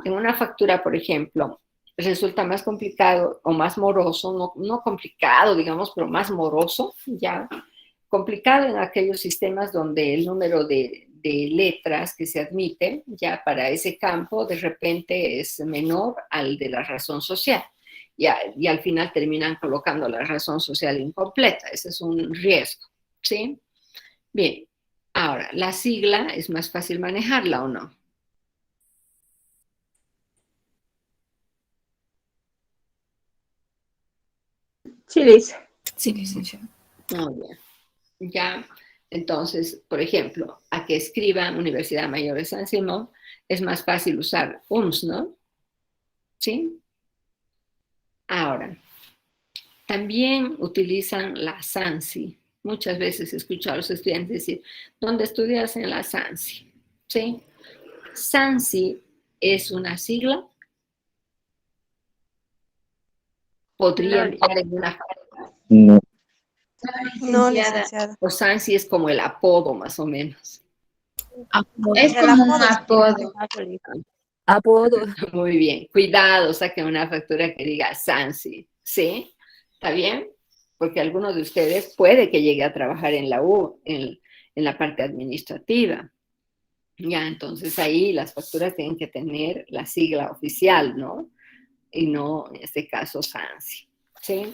En una factura, por ejemplo, resulta más complicado o más moroso, no complicado, digamos, pero más moroso, ya. Complicado en aquellos sistemas donde el número de letras que se admiten ya para ese campo de repente es menor al de la razón social. Y al final terminan colocando la razón social incompleta. Ese es un riesgo, ¿sí? Bien, ahora, la sigla es más fácil manejarla o no. Sí, Liz. Sí, licenciada. Muy bien. Ya, entonces, por ejemplo, a que escriban Universidad Mayor de San Simón, es más fácil usar UMS, ¿no? ¿Sí? Ahora, también utilizan la SANSI. Muchas veces he escuchado a los estudiantes decir, ¿dónde estudias? En la SANSI. ¿Sí? SANSI es una sigla. Podría entrar en una... No. No, licenciada. O SANSI es como el apodo, más o menos. Es como un apodo. Apodo. Muy bien. Cuidado, saquen una factura que diga SANSI. ¿Sí? ¿Está bien? Porque alguno de ustedes puede que llegue a trabajar en la U, en la parte administrativa. Ya, entonces ahí las facturas tienen que tener la sigla oficial, ¿no? Y no, en este caso, SANSI. ¿Sí?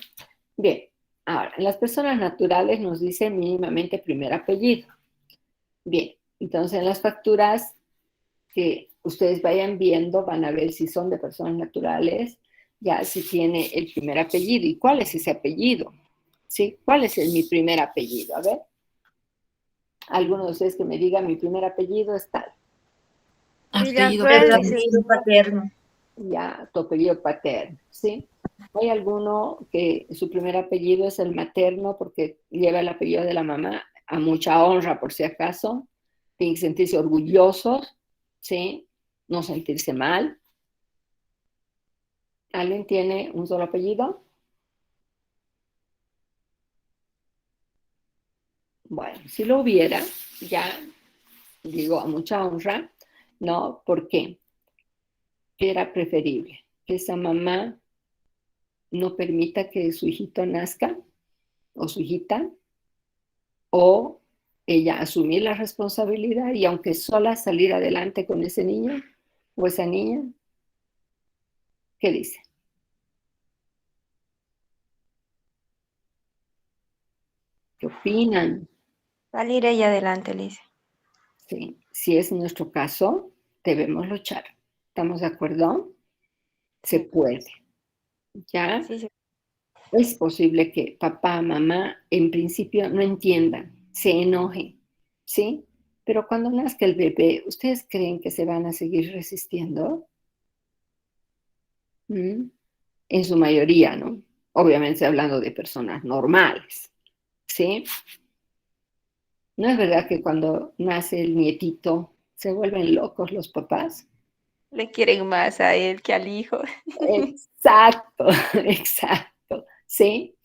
Bien. Ahora, en las personas naturales nos dice mínimamente primer apellido. Bien. Entonces, en las facturas que ustedes vayan viendo, van a ver si son de personas naturales, ya si tiene el primer apellido. ¿Y cuál es ese apellido? ¿Sí? ¿Cuál es mi primer apellido? A ver. Alguno de ustedes que me diga mi primer apellido es tal. Apellido paterno. Ya, tu apellido paterno, ¿sí? ¿Hay alguno que su primer apellido es el materno porque lleva el apellido de la mamá? A mucha honra, por si acaso. Tienen que sentirse orgullosos, ¿sí? No sentirse mal. ¿Alguien tiene un solo apellido? Bueno, si lo hubiera, ya digo a mucha honra, ¿no? ¿Por qué? ¿Qué era preferible? Que esa mamá no permita que su hijito nazca o su hijita, o ella asumir la responsabilidad y aunque sola salir adelante con ese niño o esa niña. ¿Qué dice? opinan? Salir ella adelante, Lice. Sí, si es nuestro caso, debemos luchar. ¿Estamos de acuerdo? Se puede. ¿Ya? Sí, sí. Es posible que papá, mamá, en principio no entiendan, se enojen, ¿sí? Pero cuando nazca el bebé, ¿ustedes creen que se van a seguir resistiendo? ¿Mm? En su mayoría, ¿no? Obviamente hablando de personas normales, ¿sí? ¿No es verdad que cuando nace el nietito se vuelven locos los papás? Le quieren más a él que al hijo. Exacto, exacto, ¿sí?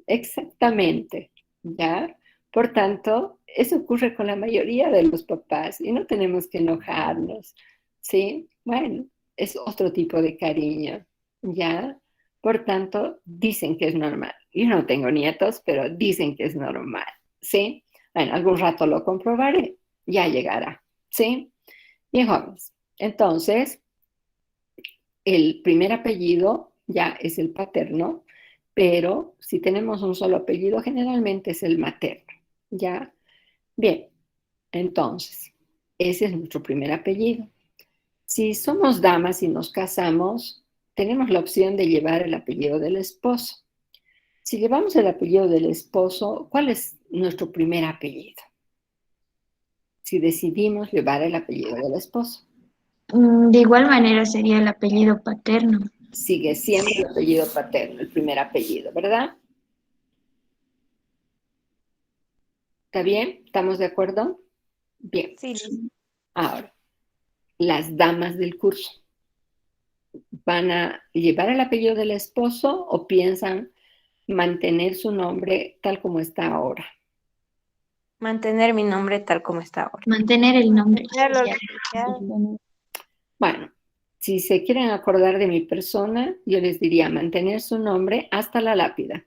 Exactamente, ¿ya? Por tanto, eso ocurre con la mayoría de los papás y no tenemos que enojarnos, ¿sí? Bueno, es otro tipo de cariño, ¿ya? Por tanto, dicen que es normal. Yo no tengo nietos, pero dicen que es normal, ¿sí? Bueno, algún rato lo comprobaré, ya llegará, ¿sí? Bien, jóvenes. Entonces, el primer apellido ya es el paterno, pero si tenemos un solo apellido, generalmente es el materno, ¿ya? Bien, entonces, ese es nuestro primer apellido. Si somos damas y nos casamos, tenemos la opción de llevar el apellido del esposo. Si llevamos el apellido del esposo, ¿cuál es nuestro primer apellido? Si decidimos llevar el apellido del esposo. De igual manera sería el apellido paterno. Sigue siendo el apellido paterno, el primer apellido, ¿verdad? ¿Está bien? ¿Estamos de acuerdo? Bien. Sí, Lice. Ahora, las damas del curso, ¿van a llevar el apellido del esposo o piensan mantener su nombre tal como está ahora? Mantener mi nombre tal como está ahora. Mantener el nombre Mantenerlo social. licenciado. Bueno, si se quieren acordar de mi persona, yo les diría mantener su nombre hasta la lápida.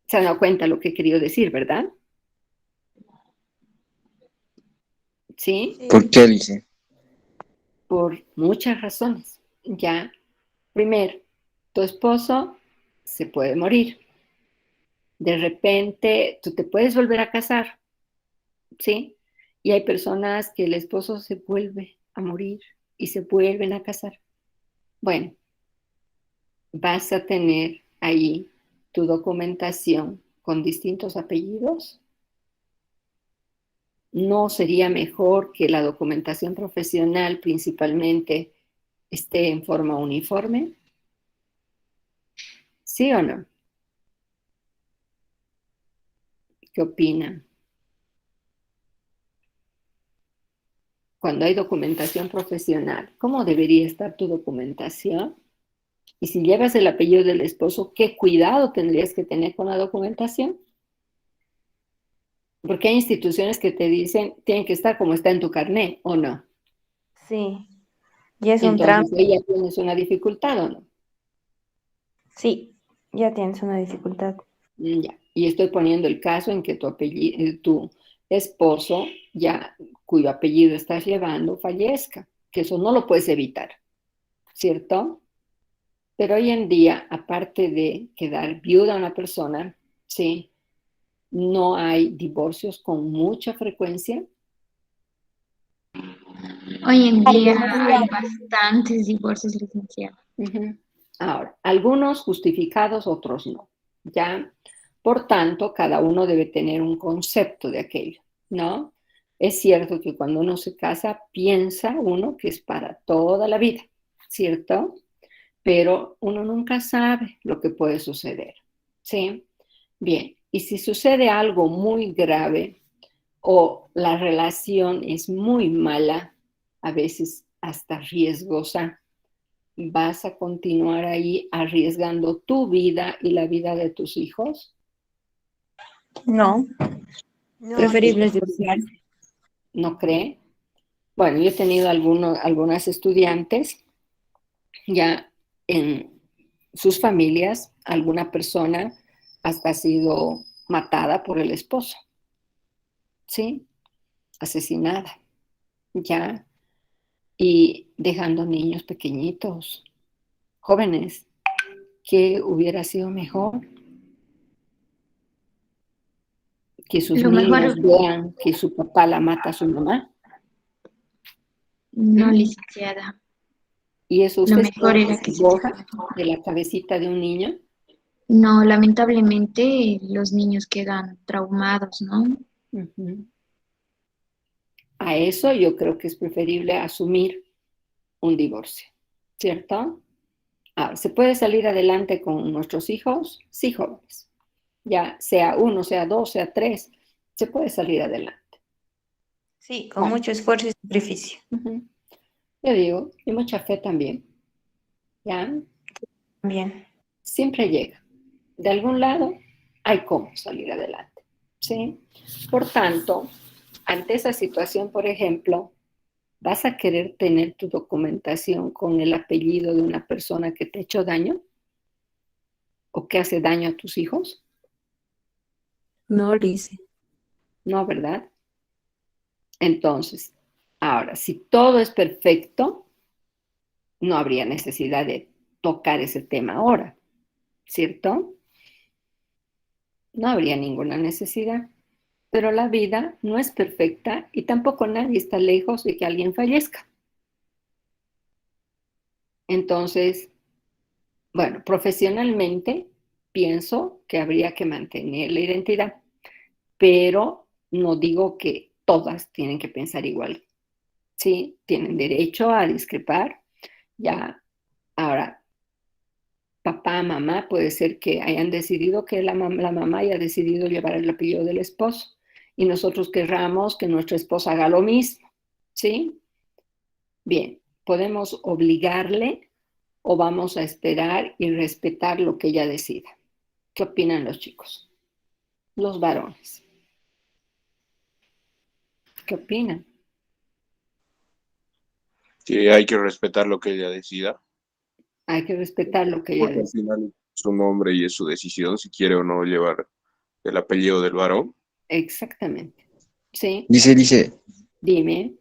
Se han dado cuenta lo que he querido decir, ¿verdad? ¿Sí? Sí. ¿Por qué, Lice? Por muchas razones. Ya, primero, tu esposo se puede morir. De repente, tú te puedes volver a casar, ¿sí? Y hay personas que el esposo se vuelve a morir y se vuelven a casar. Bueno, vas a tener ahí tu documentación con distintos apellidos. ¿No sería mejor que la documentación profesional principalmente esté en forma uniforme? ¿Sí o no? ¿Qué opinan? Cuando hay documentación profesional, ¿cómo debería estar tu documentación? Y si llevas el apellido del esposo, ¿qué cuidado tendrías que tener con la documentación? Porque hay instituciones que te dicen, tienen que estar como está en tu carnet, ¿o no? Sí. Y es un Entonces, trámite. ahí ya tienes una dificultad, ¿o no? Sí, ya tienes una dificultad. Ya. Y estoy poniendo el caso en que tu esposo, ya cuyo apellido estás llevando, fallezca, que eso no lo puedes evitar, ¿cierto? Pero hoy en día, aparte de quedar viuda una persona, ¿sí? No hay divorcios con mucha frecuencia. Hoy en Ay, día hay demasiado. bastantes divorcios, licenciado. Ujú. Ahora, algunos justificados, otros no, ¿ya? Por tanto, cada uno debe tener un concepto de aquello, ¿no? Es cierto que cuando uno se casa, piensa uno que es para toda la vida, ¿cierto? Pero uno nunca sabe lo que puede suceder, ¿sí? Bien, y si sucede algo muy grave o la relación es muy mala, a veces hasta riesgosa, ¿vas a continuar ahí arriesgando tu vida y la vida de tus hijos? No, No, preferible es divorciarse. ¿No cree? Bueno, yo he tenido algunas estudiantes ya en sus familias, alguna persona hasta ha sido matada por el esposo, ¿sí? Asesinada, ya, y dejando niños pequeñitos, jóvenes. ¿Qué hubiera sido mejor? Que sus Lo niños mejor, vean que su papá la mata a su mamá. no, licenciada. ¿Y eso Lo usted mejor cree que era se que se borra tenga. de la cabecita de un niño? No, lamentablemente los niños quedan traumados, ¿no? Ujú. A eso yo creo que es preferible asumir un divorcio, ¿cierto? Ahora, ¿se puede salir adelante con nuestros hijos? Sí, jóvenes. Ya sea uno, sea dos, sea tres, se puede salir adelante. Sí, con Bueno, mucho esfuerzo y sacrificio. ujú. Yo digo, y mucha fe también, ¿ya? Bien. Siempre llega. De algún lado hay cómo salir adelante, ¿sí? Por tanto, ante esa situación, por ejemplo, ¿vas a querer tener tu documentación con el apellido de una persona que te ha hecho daño o que hace daño a tus hijos? No, Lice. No, ¿verdad? Entonces, ahora, si todo es perfecto, no habría necesidad de tocar ese tema ahora, ¿cierto? No habría ninguna necesidad. Pero la vida no es perfecta y tampoco nadie está lejos de que alguien fallezca. Entonces, bueno, profesionalmente pienso que habría que mantener la identidad, pero no digo que todas tienen que pensar igual. Sí, tienen derecho a discrepar. Ya, ahora, papá, mamá, puede ser que hayan decidido que la mamá haya decidido llevar el apellido del esposo y nosotros querramos que nuestra esposa haga lo mismo. ¿Sí? Bien, podemos obligarle o vamos a esperar y respetar lo que ella decida. ¿Qué opinan los chicos? Los varones. ¿Qué opinan? Que hay que respetar lo que ella decida, Hay que respetar lo que ella porque al decida. final es su nombre y es su decisión si quiere o no llevar el apellido del varón. Exactamente. ¿Sí? Dice, Dime.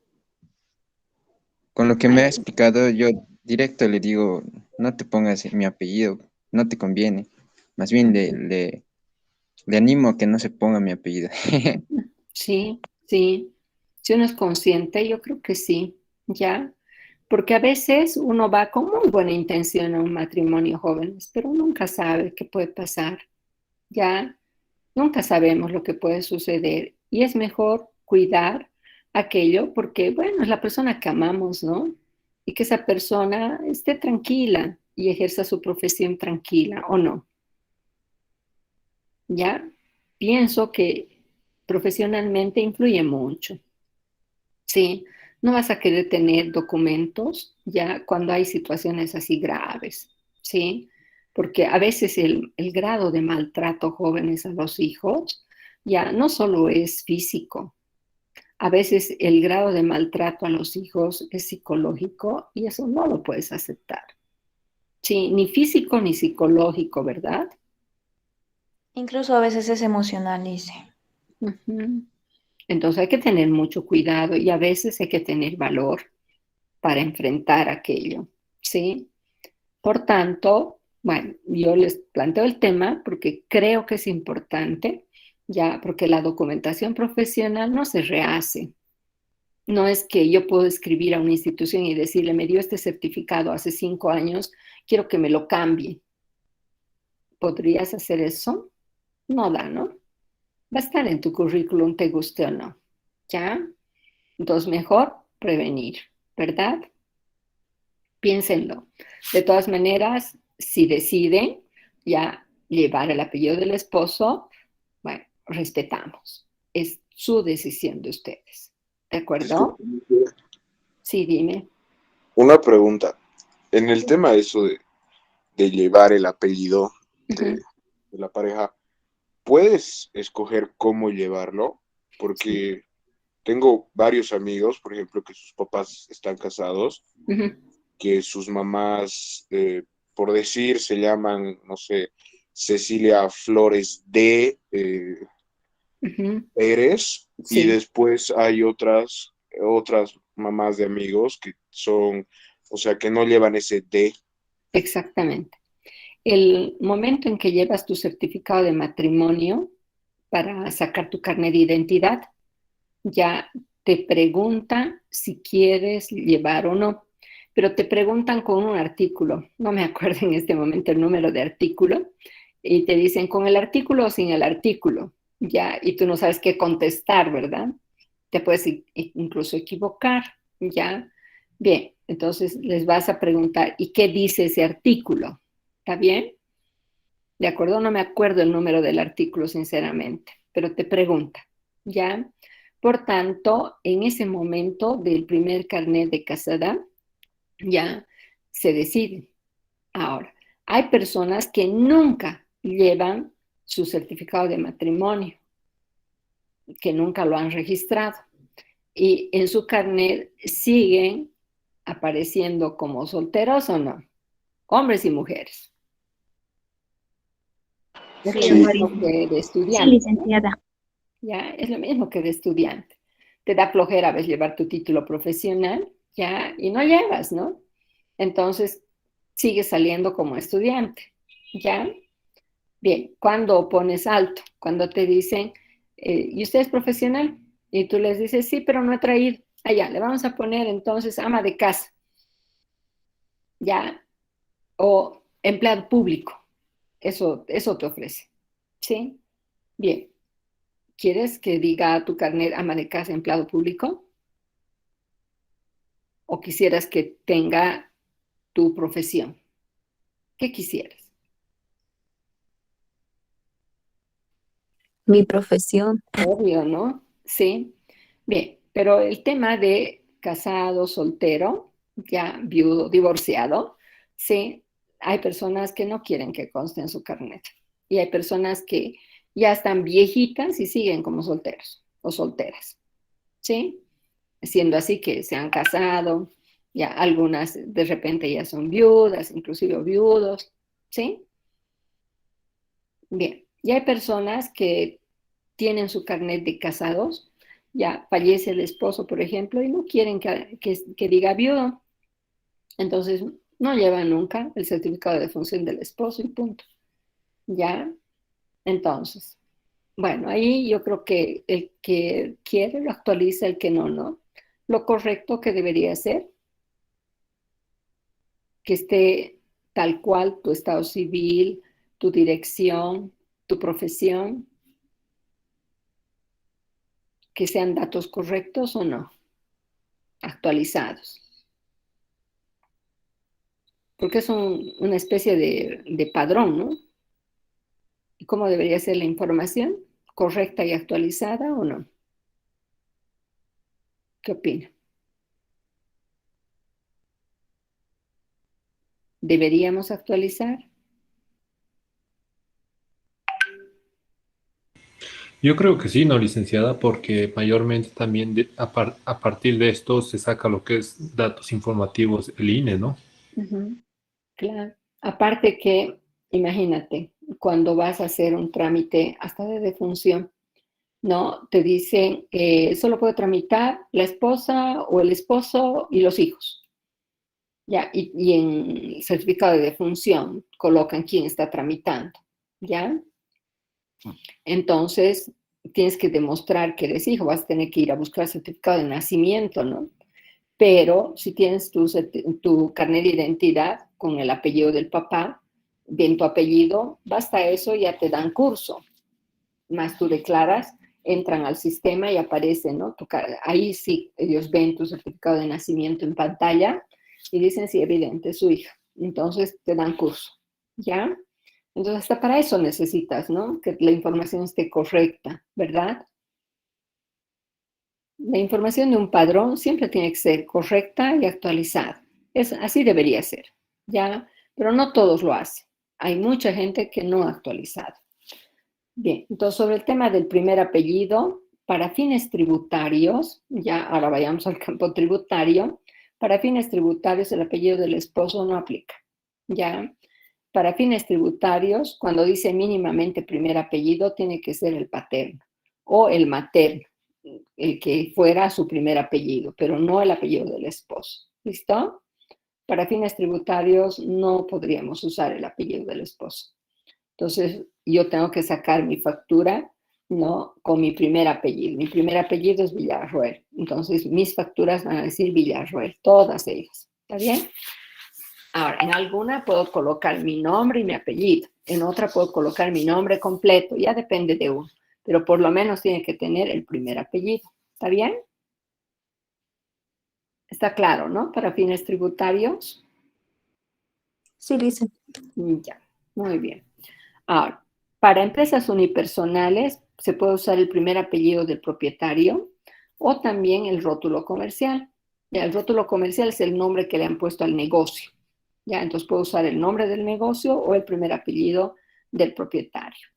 con lo que me ha explicado, yo directo le digo, no te pongas mi apellido, no te conviene. Más bien le animo a que no se ponga mi apellido. Sí, sí. Si uno es consciente, yo creo que sí, ¿ya? Porque a veces uno va con muy buena intención a un matrimonio jóvenes, pero nunca sabe qué puede pasar, ¿ya? Nunca sabemos lo que puede suceder y es mejor cuidar aquello porque, bueno, es la persona que amamos, ¿no? Y que esa persona esté tranquila y ejerza su profesión tranquila, ¿o no? ¿Ya? Pienso que profesionalmente influye mucho, ¿sí? No vas a querer tener documentos ya cuando hay situaciones así graves, ¿sí? Porque a veces el grado de maltrato jóvenes a los hijos ya no solo es físico, a veces el grado de maltrato a los hijos es psicológico y eso no lo puedes aceptar, ¿sí? Ni físico ni psicológico, ¿verdad? Incluso a veces es emocional, dice. Ujú. Entonces hay que tener mucho cuidado y a veces hay que tener valor para enfrentar aquello, ¿sí? Por tanto, bueno, yo les planteo el tema porque creo que es importante, ya, porque la documentación profesional no se rehace. No es que yo puedo escribir a una institución y decirle, me dio este certificado hace 5 años, quiero que me lo cambie. ¿Podrías hacer eso? No da, ¿no? Va a estar en tu currículum, te guste o no, ¿ya? Entonces, mejor prevenir, ¿verdad? Piénsenlo. De todas maneras, si deciden ya llevar el apellido del esposo, bueno, respetamos. Es su decisión de ustedes. ¿De acuerdo? Sí, dime. Una pregunta. En el tema eso de llevar el apellido Ujú. de la pareja, ¿puedes escoger cómo llevarlo? Sí. Porque tengo varios amigos, por ejemplo, que sus papás están casados, Ujú. que sus mamás, por decir, se llaman, no sé, Cecilia Flores de Ujú. Pérez, y Sí, después hay otras mamás de amigos que son, o sea, que no llevan ese D. exactamente. El momento en que llevas tu certificado de matrimonio, para sacar tu carnet de identidad, ya te preguntan si quieres llevar o no, pero te preguntan con un artículo, no me acuerdo en este momento el número de artículo, y te dicen con el artículo o sin el artículo, ya, y tú no sabes qué contestar, ¿verdad? Te puedes incluso equivocar, ya. Bien, entonces les vas a preguntar, ¿y qué dice ese artículo? ¿Está bien? ¿De acuerdo? No me acuerdo el número del artículo, sinceramente, pero te pregunta, ¿ya? Por tanto, en ese momento del primer carnet de casada, ya se decide. Ahora, hay personas que nunca llevan su certificado de matrimonio, que nunca lo han registrado, y en su carnet siguen apareciendo como solteros o no, hombres y mujeres. Es Sí, lo mismo María. que de Sí, estudiante, ¿no? licenciada. Ya, es lo mismo que de estudiante. Te da flojera a veces llevar tu título profesional, ya, y no llevas, ¿no? Entonces, sigues saliendo como estudiante, ¿ya? Bien, cuando pones alto, cuando te dicen, ¿y usted es profesional? Y tú les dices, sí, pero no he traído. Allá, le vamos a poner entonces ama de casa, ¿ya? O empleado público. Eso te ofrece, ¿sí? Bien, ¿quieres que diga tu carnet ama de casa empleado público? ¿O quisieras que tenga tu profesión? ¿Qué quisieras? Mi profesión. Obvio, ¿no? Sí. Bien, pero el tema de casado, soltero, ya viudo, divorciado, sí, hay personas que no quieren que conste en su carnet. Y hay personas que ya están viejitas y siguen como solteros o solteras, ¿sí? Siendo así que se han casado, ya algunas de repente ya son viudas, inclusive viudos, ¿sí? Bien, y hay personas que tienen su carnet de casados, ya fallece el esposo, por ejemplo, y no quieren que diga viudo, entonces no llevan nunca el certificado de defunción del esposo y punto. ¿Ya? Entonces, bueno, ahí yo creo que el que quiere lo actualiza, el que no, ¿no? Lo correcto que debería ser, que esté tal cual tu estado civil, tu dirección, tu profesión, que sean datos correctos o no, actualizados. Porque es una especie de padrón, ¿no? ¿Y cómo debería ser la información? ¿Correcta y actualizada o no? ¿Qué opina? ¿Deberíamos actualizar? Yo creo que sí, ¿no, licenciada? Porque mayormente también a partir de esto se saca lo que es datos informativos, el INE, ¿no? Ujú, claro. Aparte que, imagínate, cuando vas a hacer un trámite hasta de defunción, ¿no? Te dicen, solo puede tramitar la esposa o el esposo y los hijos. ¿Ya? Y en el certificado de defunción colocan quién está tramitando, ¿ya? Entonces, tienes que demostrar que eres hijo, vas a tener que ir a buscar el certificado de nacimiento, ¿no? Pero si tienes tu carnet de identidad con el apellido del papá, bien tu apellido, basta eso, ya te dan curso. Más tú declaras, entran al sistema y aparece, ¿no? Ahí sí, ellos ven tu certificado de nacimiento en pantalla y dicen, sí, evidente, es su hija. Entonces te dan curso, ¿ya? Entonces hasta para eso necesitas, ¿no? Que la información esté correcta, ¿verdad? La información de un padrón siempre tiene que ser correcta y actualizada. Así debería ser, ¿ya? Pero no todos lo hacen. Hay mucha gente que no ha actualizado. Bien, entonces sobre el tema del primer apellido, para fines tributarios, ya ahora vayamos al campo tributario, para fines tributarios el apellido del esposo no aplica, ¿ya? Para fines tributarios, cuando dice mínimamente primer apellido, tiene que ser el paterno o el materno, el que fuera su primer apellido, pero no el apellido del esposo. ¿Listo? Para fines tributarios no podríamos usar el apellido del esposo. Entonces, yo tengo que sacar mi factura ¿no? Con mi primer apellido. Mi primer apellido es Villarroel. Entonces, mis facturas van a decir Villarroel, todas ellas. ¿Está bien? Ahora, en alguna puedo colocar mi nombre y mi apellido. En otra puedo colocar mi nombre completo. Ya depende de uno. Pero por lo menos tiene que tener el primer apellido. ¿Está bien? Está claro, ¿no? Para fines tributarios. Sí, Licen. Ya, muy bien. Ahora, para empresas unipersonales se puede usar el primer apellido del propietario o también el rótulo comercial. Ya, el rótulo comercial es el nombre que le han puesto al negocio. Ya, entonces puedo usar el nombre del negocio o el primer apellido del propietario.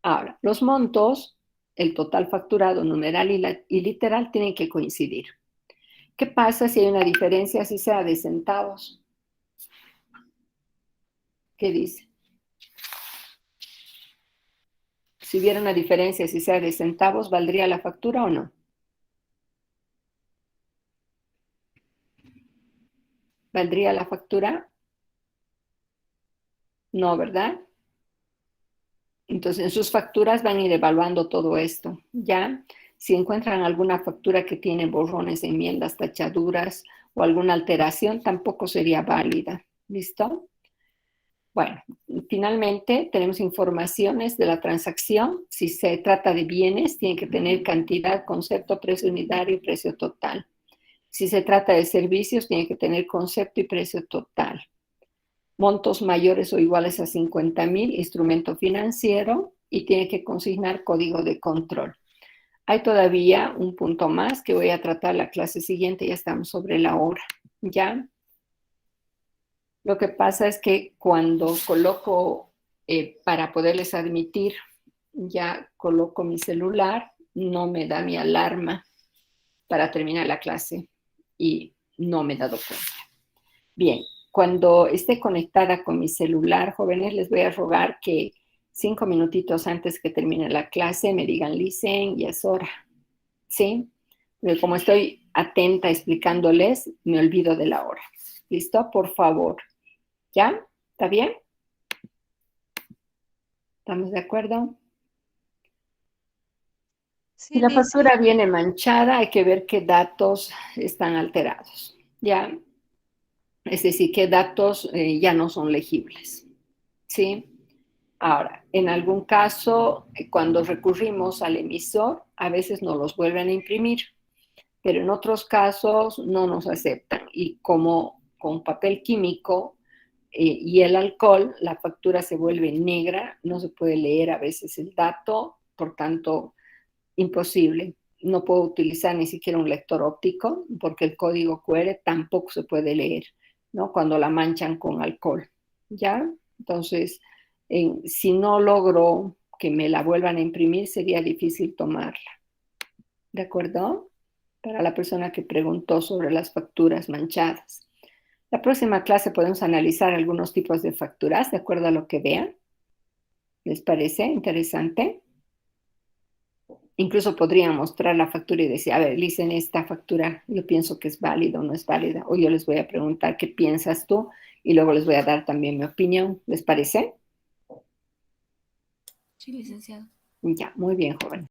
Ahora, los montos, el total facturado, numeral y literal tienen que coincidir. ¿Qué pasa si hay una diferencia, así sea de centavos? ¿Qué dice? Si hubiera una diferencia, si sea de centavos, ¿valdría la factura o no? ¿Valdría la factura? No, ¿verdad? Entonces, en sus facturas van a ir evaluando todo esto, ¿ya? Si encuentran alguna factura que tiene borrones, enmiendas, tachaduras o alguna alteración, tampoco sería válida. ¿Listo? Bueno, finalmente tenemos informaciones de la transacción. Si se trata de bienes, tiene que tener cantidad, concepto, precio unitario y precio total. Si se trata de servicios, tiene que tener concepto y precio total. Montos mayores o iguales a 50,000, instrumento financiero, y tiene que consignar código de control. Hay todavía un punto más que voy a tratar la clase siguiente, ya estamos sobre la hora, ¿ya? Lo que pasa es que cuando coloco, para poderles admitir, ya coloco mi celular, no me da mi alarma para terminar la clase y no me he dado cuenta. Bien, cuando esté conectada con mi celular, jóvenes, les voy a rogar que 5 minutitos antes que termine la clase me digan, Licen, ya es hora, ¿sí? Porque como estoy atenta explicándoles, me olvido de la hora. ¿Listo? Por favor. ¿Ya? ¿Está bien? ¿Estamos de acuerdo? Sí, Si la Liz. factura viene manchada, hay que ver qué datos están alterados. ¿Ya? Es decir, qué datos ya no son legibles. ¿Sí? Ahora, en algún caso, cuando recurrimos al emisor, a veces nos los vuelven a imprimir, pero en otros casos no nos aceptan. Y como con papel químico y el alcohol, la factura se vuelve negra, no se puede leer a veces el dato, por tanto, imposible. No puedo utilizar ni siquiera un lector óptico porque el código QR tampoco se puede leer, ¿no? Cuando la manchan con alcohol, ¿ya? Entonces, si no logro que me la vuelvan a imprimir, sería difícil tomarla. ¿De acuerdo? Para la persona que preguntó sobre las facturas manchadas. La próxima clase podemos analizar algunos tipos de facturas de acuerdo a lo que vean. ¿Les parece interesante? Incluso podrían mostrar la factura y decir, a ver, Licen, esta factura yo pienso que es válida o no es válida. O yo les voy a preguntar qué piensas tú y luego les voy a dar también mi opinión. ¿Les parece? Sí, licenciado. Ya, muy bien, joven.